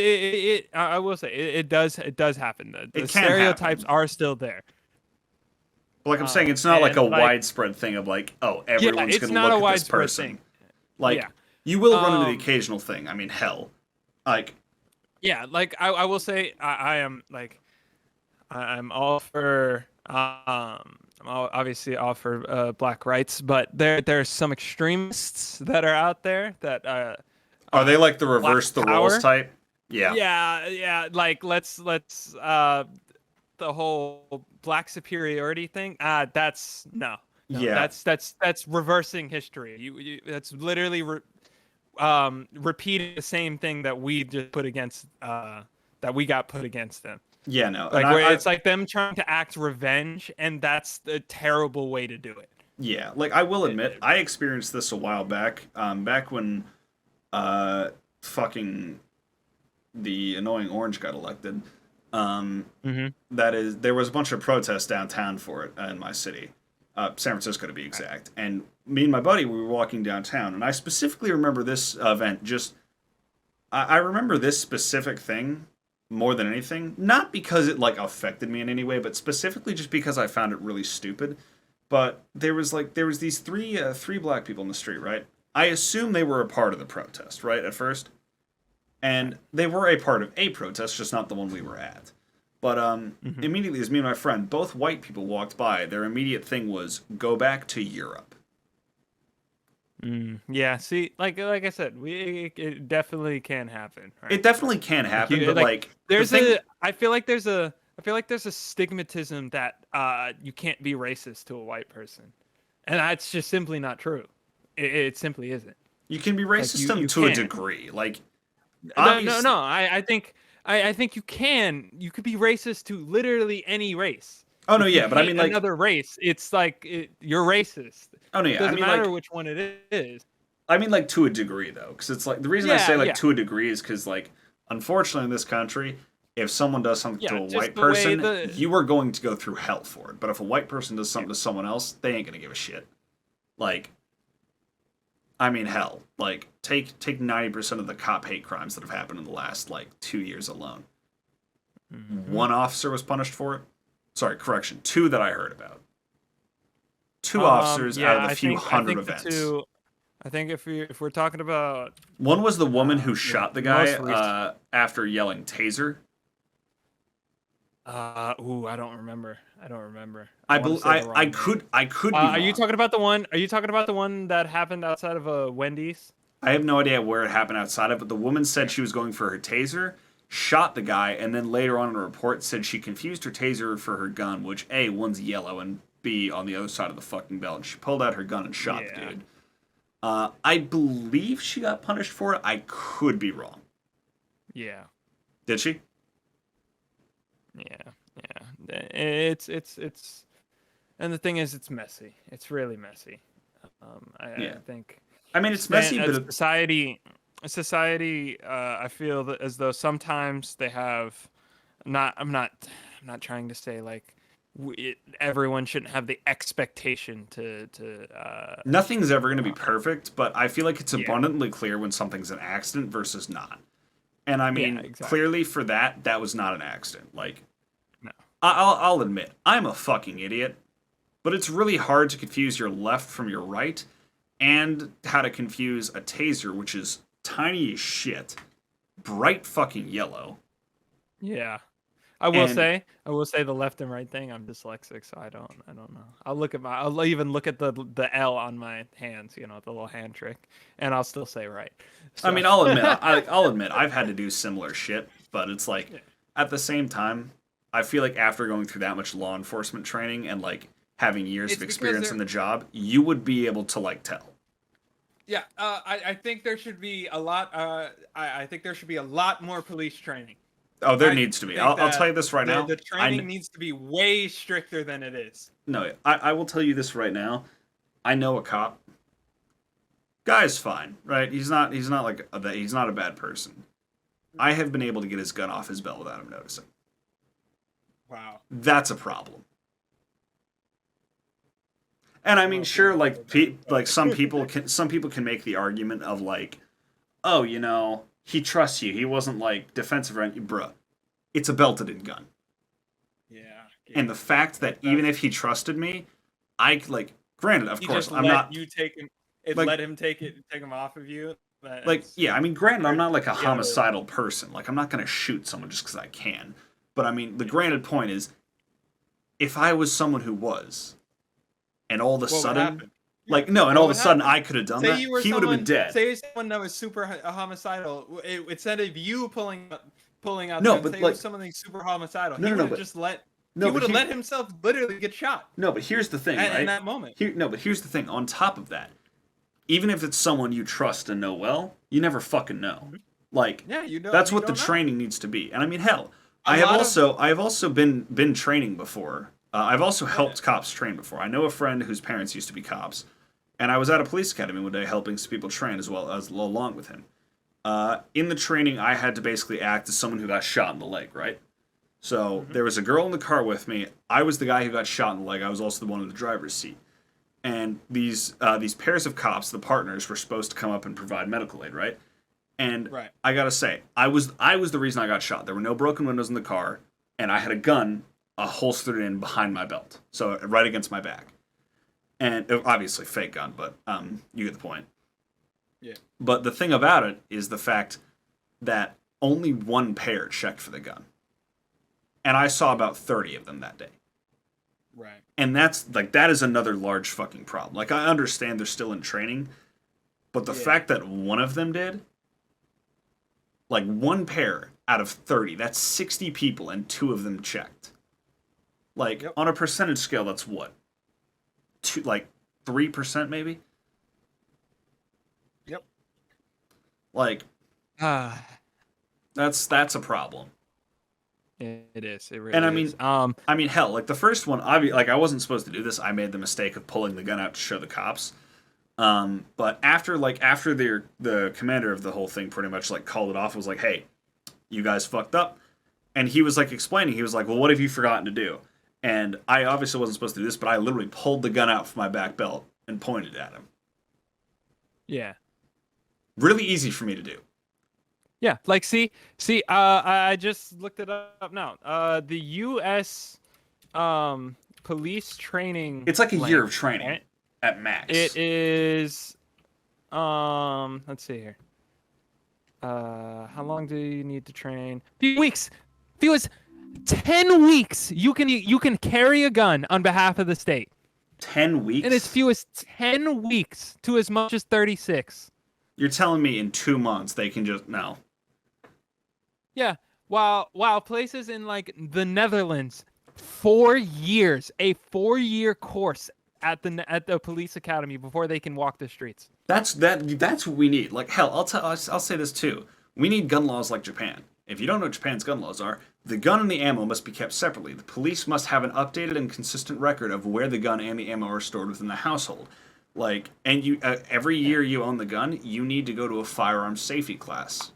I will say it does happen. The It can stereotypes happen. are still there. But like I'm saying, it's not like a and, like- widespread thing of like, oh, everyone's it's going to not look a at this widespread person. thing. Like, Yeah. you will run into the Um, occasional thing. I mean, hell, like, Yeah, like I will say I am like I'm all for obviously all for black rights, but there's some extremists that are out there that are they like the reverse the Black roles Power? type? Yeah. yeah like let's the whole black superiority thing, that's no, Yeah. that's reversing history. You that's literally repeating the same thing that we just put against that we got put against them. Yeah, no. Like and where it's like them trying to act revenge, and that's the terrible way to do it. Yeah, like I will admit, I experienced this a while back. Back when fucking the annoying orange got elected. That is, there was a bunch of protests downtown for it in my city, San Francisco to be exact. And me and my buddy, we were walking downtown, and I specifically remember this event. I remember this specific thing more than anything, not because it like affected me in any way, but specifically just because I found it really stupid. But there was these three black people in the street, right? I assume they were a part of the protest, right, at first. And they were a part of a protest, just not the one we were at. But immediately, as me and my friend, both white people walked by, their immediate thing was, go back to Europe. Yeah, see, like I said, it definitely can happen. Right? It definitely can happen, you- but like, like There's the thing, I feel like there's a stigmatism that you can't be racist to a white person, and that's just simply not true. It simply isn't. you can be racist you to a can. degree. Like, No. obvious- I think you can. You could be racist to literally any race. Oh no, If you yeah, but I hate mean, like, another race, it's like you're racist. oh no, yeah, Doesn't I mean, matter like, which one it is. I mean, like, to a degree though, because it's like the reason I say like Yeah. to a degree is because like, unfortunately, in this country, if someone does something to a just white the way person, you are going to go through hell for it. But if a white person does something to someone else, they ain't gonna give a shit. Like, I mean, hell, like take 90% of the cop hate crimes that have happened in the last like 2 years alone. One officer was punished for it. Sorry, correction, 2 that I heard about. 2 officers out of the few hundred events. I think if we're talking about One was the woman who shot the guy most recent- after yelling taser. I don't remember. I don't remember. I wanna bel say the I wrong name. could be Are you wrong. talking about the one? Are you talking about the one that happened outside of a Wendy's? I have no idea where it happened outside of, but the woman said she was going for her taser, shot the guy, and then later on in a report said she confused her taser for her gun, which A, one's yellow, and B, on the other side of the fucking belt. And she pulled out her gun and shot the Yeah. dude. I believe she got punished for it. I could be wrong. Yeah. Did she? Yeah. It's and the thing is, it's messy. It's really messy. I think. I mean, it's messy, as but society, I feel that as though sometimes they have not. I'm not trying to say like everyone shouldn't have the expectation to nothing's ever going to be perfect. But I feel like it's Yeah. abundantly clear when something's an accident versus not. And I mean, exactly. clearly for that was not an accident. Like, No. I'll admit, I'm a fucking idiot, but it's really hard to confuse your left from your right, and how to confuse a taser, which is tiny as shit, bright fucking yellow. Yeah. I And- will say the left and right thing. I'm dyslexic, so I don't know. I'll even look at the L on my hands, you know, the little hand trick, and I'll still say right. I mean, I'll admit, I'll admit, I've had to do similar shit, but it's like, Yeah. at the same time, I feel like after going through that much law enforcement training and like having years It's of because experience they're- in the job, you would be able to like tell. Yeah, I think there should be a lot. I think there should be a lot more police training. Oh, there I needs to be. think I'll that tell you this right now. The training needs to be way stricter than it is. No, I will tell you this right now. I know a cop. Guy's fine, right? He's not like he's not a bad person. I have been able to get his gun off his belt without him noticing. Wow. That's a problem. And I mean, Well, sure, yeah, like but- like some people can make the argument of like, oh, you know, he trusts you. He wasn't like defensive around you, bruh. It's a belted-in gun. Yeah. And the fact that even if he trusted me, I like. Granted, of he course, just I'm let not. you take him. It like- let him take him off of you. Like, yeah, I mean, granted, I'm not like a Yeah, homicidal person. Like, I'm not gonna shoot someone just because I can. But I mean, the granted point is, if I was someone who was, and all of a What would sudden, happen? like, no, and What all of a would sudden happen? I could have done Say that, you were he would have been dead. Say someone that was super homicidal. Instead of you pulling out. No, the gun, but, say it like- was something super homicidal. No, he no, would no, have but- just let. No, he but would have here- let himself literally get shot. No, but here's the thing, right? In that moment. But here's the thing. On top of that, even if it's someone you trust and know well, you never fucking know. Like, Yeah, you know. that's you what the don't know. training needs to be. And I mean, hell, A I have lot also been training before. I've also helped cops train before. I know a friend whose parents used to be cops, and I was at a police academy one day helping some people train as well as along with him. In the training, I had to basically act as someone who got shot in the leg, right? So there was a girl in the car with me. I was the guy who got shot in the leg. I was also the one in the driver's seat. And these pairs of cops, the partners, were supposed to come up and provide medical aid, right? And Right. I gotta say, I was the reason I got shot. There were no broken windows in the car, and I had a gun holstered in behind my belt, so right against my back. And obviously fake gun, but you get the point. Yeah. But the thing about it is the fact that only one pair checked for the gun, and I saw about 30 of them that day. Right. And that's like that is another large fucking problem. Like I understand they're still in training, but the Yeah. fact that one of them did, like one pair out of 30, that's 60 people and two of them checked. Like Yep. on a percentage scale, that's what? 3% maybe? Yep. Like Ah, that's a problem. it is. It really And I is. I mean, hell, like the first one, I wasn't supposed to do this. I made the mistake of pulling the gun out to show the cops. But after the commander of the whole thing pretty much like called it off, was like, "Hey, you guys fucked up," and he was like explaining. He was like, "Well, what have you forgotten to do?" And I obviously wasn't supposed to do this, but I literally pulled the gun out from my back belt and pointed at him. Yeah. Really easy for me to do. Yeah, like see, I just looked it up now. The U.S. Police training. It's like a year of length, training right? at max. It is. Let's see here. How long do you need to train? Few weeks. 10 weeks you can carry a gun on behalf of the state. 10 weeks? In as few as 10 weeks to as much as 36. You're telling me in 2 months they can just no. Yeah, while places in like the Netherlands, 4 years, a 4-year course at the police academy before they can walk the streets. That's what we need. Like hell, I'll say this too. We need gun laws like Japan. If you don't know what Japan's gun laws are, the gun and the ammo must be kept separately. The police must have an updated and consistent record of where the gun and the ammo are stored within the household. Like, and you every year you own the gun, you need to go to a firearms safety class.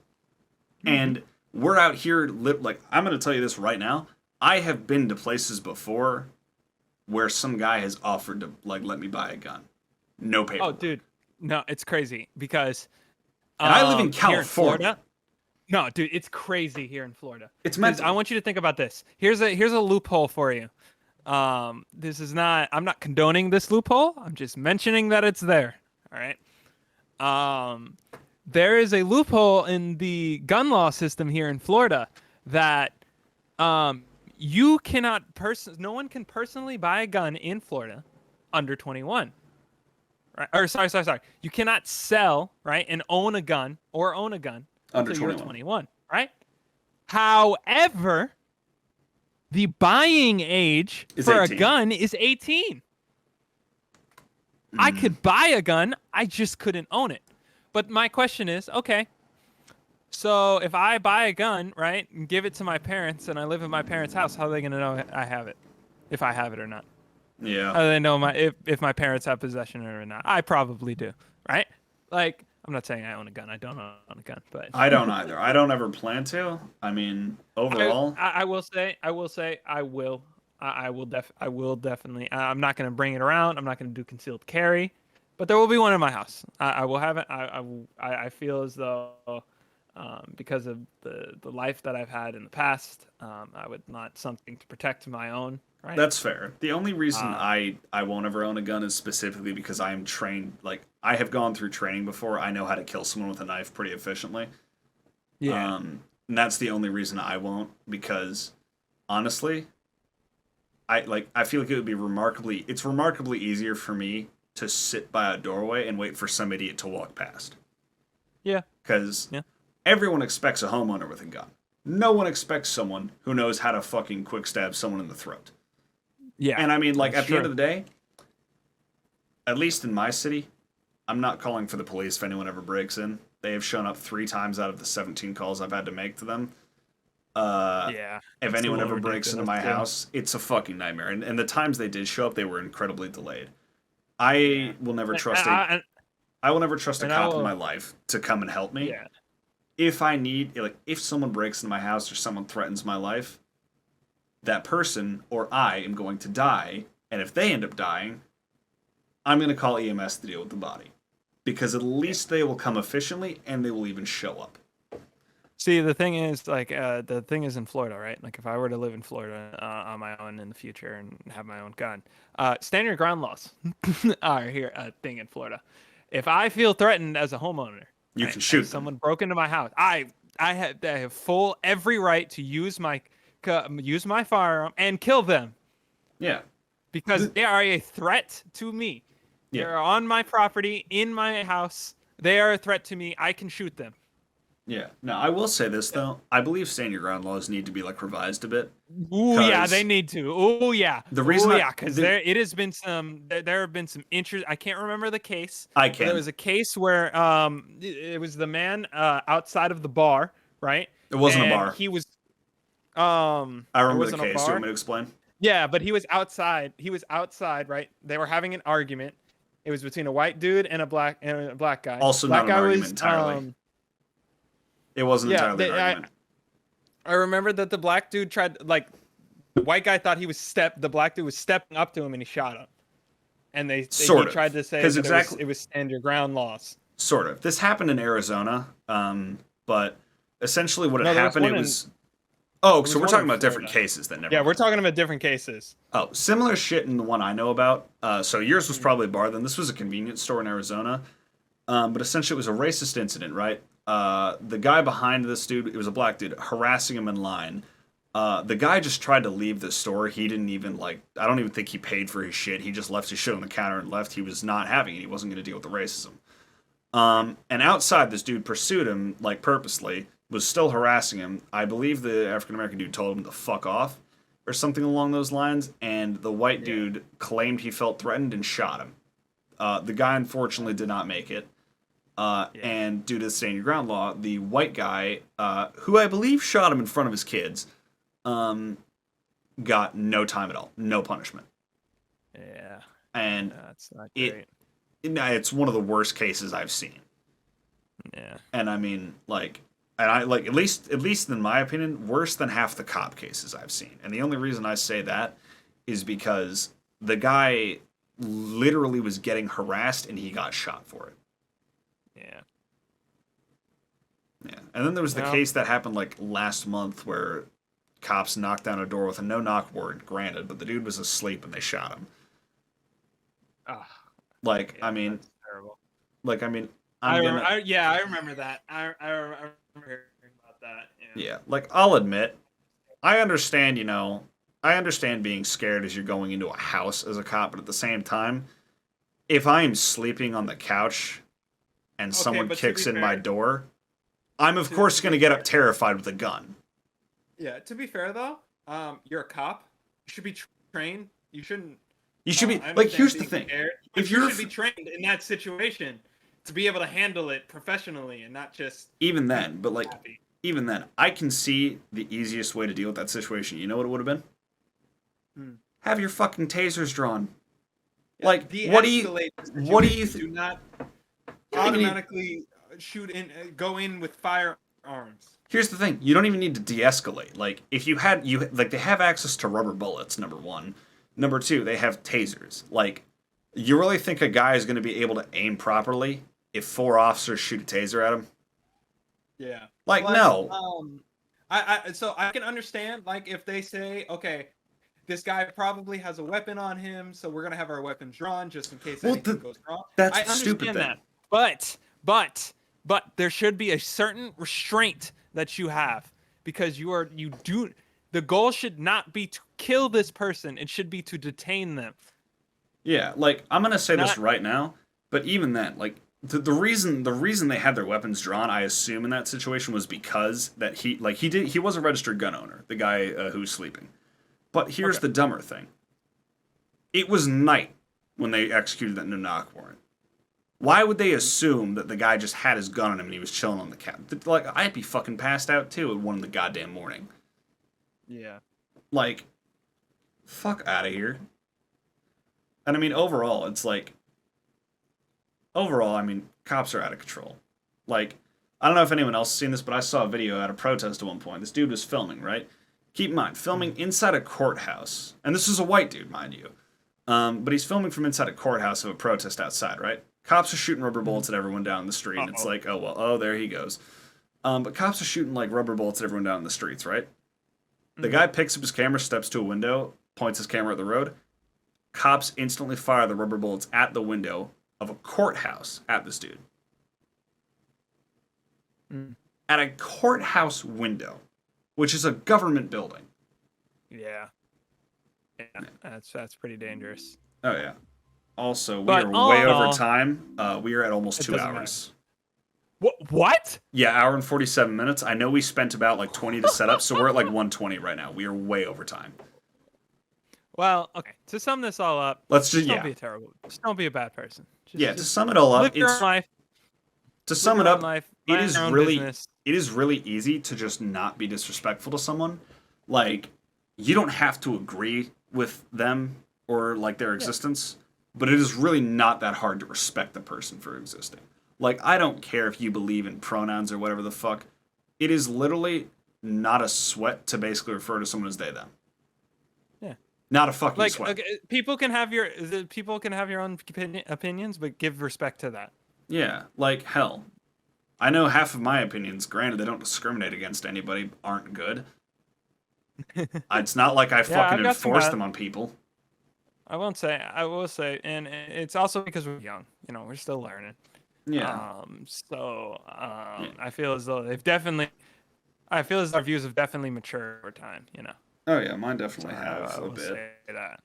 And we're out here, like, I'm going to tell you this right now. I have been to places before where some guy has offered to, like, let me buy a gun. No paperwork. Oh, dude. No, it's crazy because... And I live in here California. Florida, no, dude, it's crazy here in Florida. It's mental. I want you to think about this. Here's a loophole for you. This is not... I'm not condoning this loophole. I'm just mentioning that it's there. All right? There is a loophole in the gun law system here in Florida that you cannot no one can personally buy a gun in Florida under 21. Right? Or sorry. You cannot sell, right, and own a gun Under until 21. you're 21, right? However, the buying age for 18. a gun is 18. I could buy a gun, I just couldn't own it. But my question is, okay, so if I buy a gun, right, and give it to my parents, and I live in my parents' house, how are they going to know I have it, if I have it or not? Yeah. How do they know if my parents have possession of it or not? I probably do, right? Like, I'm not saying I own a gun. I don't own a gun, but I don't either. I don't ever plan to. I mean, overall, I will say, I will. I will definitely. I'm not going to bring it around. I'm not going to do concealed carry. But there will be one in my house. I will have it. I feel as though, because of the life that I've had in the past, I would want something to protect my own. Right. that's fair. The only reason I won't ever own a gun is specifically because I am trained. Like, I have gone through training before. I know how to kill someone with a knife pretty efficiently. Yeah. And that's the only reason I won't, because honestly, I feel like it would be remarkably easier for me to sit by a doorway and wait for some idiot to walk past. Yeah. Because everyone expects a homeowner with a gun. No one expects someone who knows how to fucking quick stab someone in the throat. Yeah. And I mean, like, that's at the end true. of the day, at least in my city, I'm not calling for the police if anyone ever breaks in. They have shown up 3 times out of the 17 calls I've had to make to them. Yeah. If it's a anyone little ever breaks into my ridiculous, too. house, it's a fucking nightmare. And the times they did show up, they were incredibly delayed. I will never trust I will never trust a and I cop in will- my life to come and help me. Yeah. If someone breaks into my house or someone threatens my life, that person or I am going to die. And if they end up dying, I'm going to call EMS to deal with the body. Because at least they will come efficiently and they will even show up. See, the thing is, like, the thing is in Florida, right? Like, if I were to live in Florida on my own in the future and have my own gun, stand your ground laws are here a thing in Florida. If I feel threatened as a homeowner, You right, can shoot and them. someone broke into my house, I have full every right to use my firearm and kill them Yeah. because they are a threat to me. Yeah. They're on my property, in my house. They are a threat to me. I can shoot them. Yeah. Now, I will say this, though. I believe stand your ground laws need to be, like, revised a bit. Ooh, yeah, 'Cause they need to. Oh, yeah. the reason I- because the- there have been some interest. I can't remember the case. I But can. there was a case where it was the man outside of the bar, right? It wasn't a And bar. He was I it remember the wasn't a case. Do you bar? want me to explain? Yeah, but he was outside. He was outside, right? They were having an argument. It was between a white dude and a black guy. Also black not an guy argument entirely. It wasn't yeah, entirely an argument. I remember that the black dude tried, like, the white guy thought the black dude was stepping up to him and he shot him. And he Sort of. tried to say 'Cause that exactly- it was stand your ground laws. Sort of. This happened in Arizona, but essentially what No, had there was happened, one it in- was... Oh, was so we're one talking in about different Florida. cases then. Never Yeah, mind. we're talking about different cases. Oh, similar shit in the one I know about. So yours was probably a bar then. This was a convenience store in Arizona. But essentially it was a racist incident, right? The guy behind this dude, it was a black dude, harassing him in line. The guy just tried to leave the store. He didn't even like. I don't even think he paid for his shit. He just left his shit on the counter and left. He was not having it. He wasn't going to deal with the racism. And outside, this dude pursued him like purposely. Was still harassing him. I believe the African American dude told him to fuck off or something along those lines. And the white dude claimed he felt threatened and shot him. The guy unfortunately did not make it. And due to the stand your ground law, the white guy, who I believe shot him in front of his kids, got no time at all, no punishment. Yeah. And That's not great. it's one of the worst cases I've seen. Yeah. And I mean, like, and I like at least in my opinion, worse than half the cop cases I've seen. And the only reason I say that is because the guy literally was getting harassed and he got shot for it. Yeah. Yeah. And then there was the case that happened like last month where cops knocked down a door with a no-knock warrant, granted, but the dude was asleep and they shot him. Like, Yeah, I mean, that's terrible. like, I mean, I I'm gonna, remember that. I remember hearing about that. yeah, like, I'll admit, I understand, I understand being scared as you're going into a house as a cop, but at the same time, if I'm sleeping on the couch and someone but to kicks be in my fair- door, I'm of course going to get up terrified with a gun. Yeah. To be fair though, you're a cop. You should be trained. You shouldn't. You should be, I like, here's the understand thing. being scared, but If you you're should be trained in that situation to be able to handle it professionally and not just even then, but like, happy. even then, I can see the easiest way to deal with that situation. You know what it would have been? Have your fucking tasers drawn. Like, what do you De-escalate the what do you situation. Do not don't even need- automatically shoot in, go in with firearms. Here's the thing: you don't even need to de-escalate. Like, if you like, they have access to rubber bullets. Number one, number two, they have tasers. Like, you really think a guy is going to be able to aim properly if 4 officers shoot a taser at him? Yeah. Like, Plus, no. So I can understand, like, if they say, okay, this guy probably has a weapon on him, so we're gonna have our weapons drawn just in case anything goes wrong. That's I the stupid understand thing. But there should be a certain restraint that you have because the goal should not be to kill this person. It should be to detain them. Yeah, like, I'm gonna say this Not- right now, but even then, like, the reason they had their weapons drawn, I assume in that situation was because that he was a registered gun owner, the guy who was sleeping. But here's the dumber thing: it was night when they executed that no-knock warrant. Why would they assume that the guy just had his gun on him and he was chilling on the couch? Like, I'd be fucking passed out too at 1 in the goddamn morning. Yeah. Like, fuck out of here. And I mean, overall, it's like, I mean, cops are out of control. Like, I don't know if anyone else has seen this, but I saw a video at a protest at one point. This dude was filming, right? Keep in mind, filming inside a courthouse. And this is a white dude, mind you. But he's filming from inside a courthouse of a protest outside, right? Cops are shooting rubber bullets at everyone down the street. And it's like, there he goes. But cops are shooting, like, rubber bullets at everyone down the streets, right? The guy picks up his camera, steps to a window, points his camera at the road. Cops instantly fire the rubber bullets at the window of a courthouse at this dude. At a courthouse window, which is a government building. Yeah. That's pretty dangerous. Oh, yeah. Also, we But are all way in over all- time. We are at almost It 2 doesn't hours. What? Yeah, hour and 47 minutes. I know we spent about like 20 to set up, so we're at like 120 right now. We are way over time. Well, okay. To sum this all up, Let's just, don't be a terrible. Just don't be a bad person. Just, Yeah, to just sum it all up, live your own life. to live sum your it own up, life, it mind is your own really business. it is really easy to just not be disrespectful to someone. Like, you don't have to agree with them or like their existence, but it is really not that hard to respect the person for existing. Like, I don't care if you believe in pronouns or whatever the fuck. It is literally not a sweat to basically refer to someone as they them. Yeah. Not a fucking Like, sweat. okay, people can have your own opinions, but give respect to that. Yeah, like, hell. I know half of my opinions, granted they don't discriminate against anybody, aren't good. It's not like I I've fucking got some enforce bad- them on people. I will say, and it's also because we're young. We're still learning. Yeah. I feel as though they've definitely I feel as our views have definitely matured over time. Oh yeah, mine definitely So have I a will bit. say that.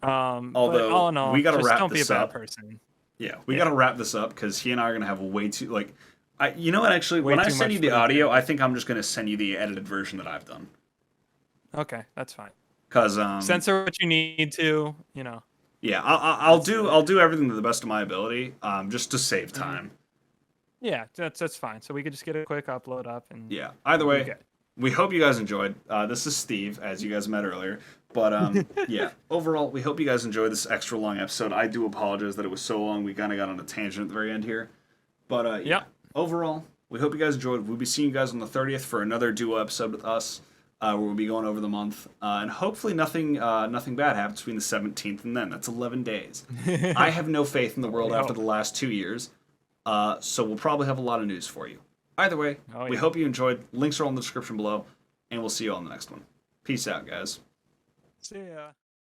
But Although, all in all, we gotta just wrap don't be a this bad up. person. Yeah, we Yeah. gotta wrap this up because he and I are gonna have way too like. You know what? Actually, Way when I too send much you the footage audio, there. I think I'm just gonna send you the edited version that I've done. Okay, that's fine. Cause Censor what you need to. yeah, I'll do everything to the best of my ability, just to save Mm-hmm. time. Yeah, that's fine. So we could just get a quick upload up and Yeah. Either we'll be way, good. we hope you guys enjoyed. This is Steve, as you guys met earlier. But yeah, overall, we hope you guys enjoyed this extra long episode. I do apologize that it was so long. We kind of got on a tangent at the very end here. But yeah, Yep. overall, we hope you guys enjoyed. We'll be seeing you guys on the 30th for another duo episode with us, where we'll be going over the month, and hopefully nothing bad happens between the 17th and then. That's 11 days. I have no faith in the world We after hope. the last 2 years, so we'll probably have a lot of news for you. Either way, Oh, we yeah. hope you enjoyed. Links are all in the description below, and we'll see you all in the next one. Peace out, guys. See ya.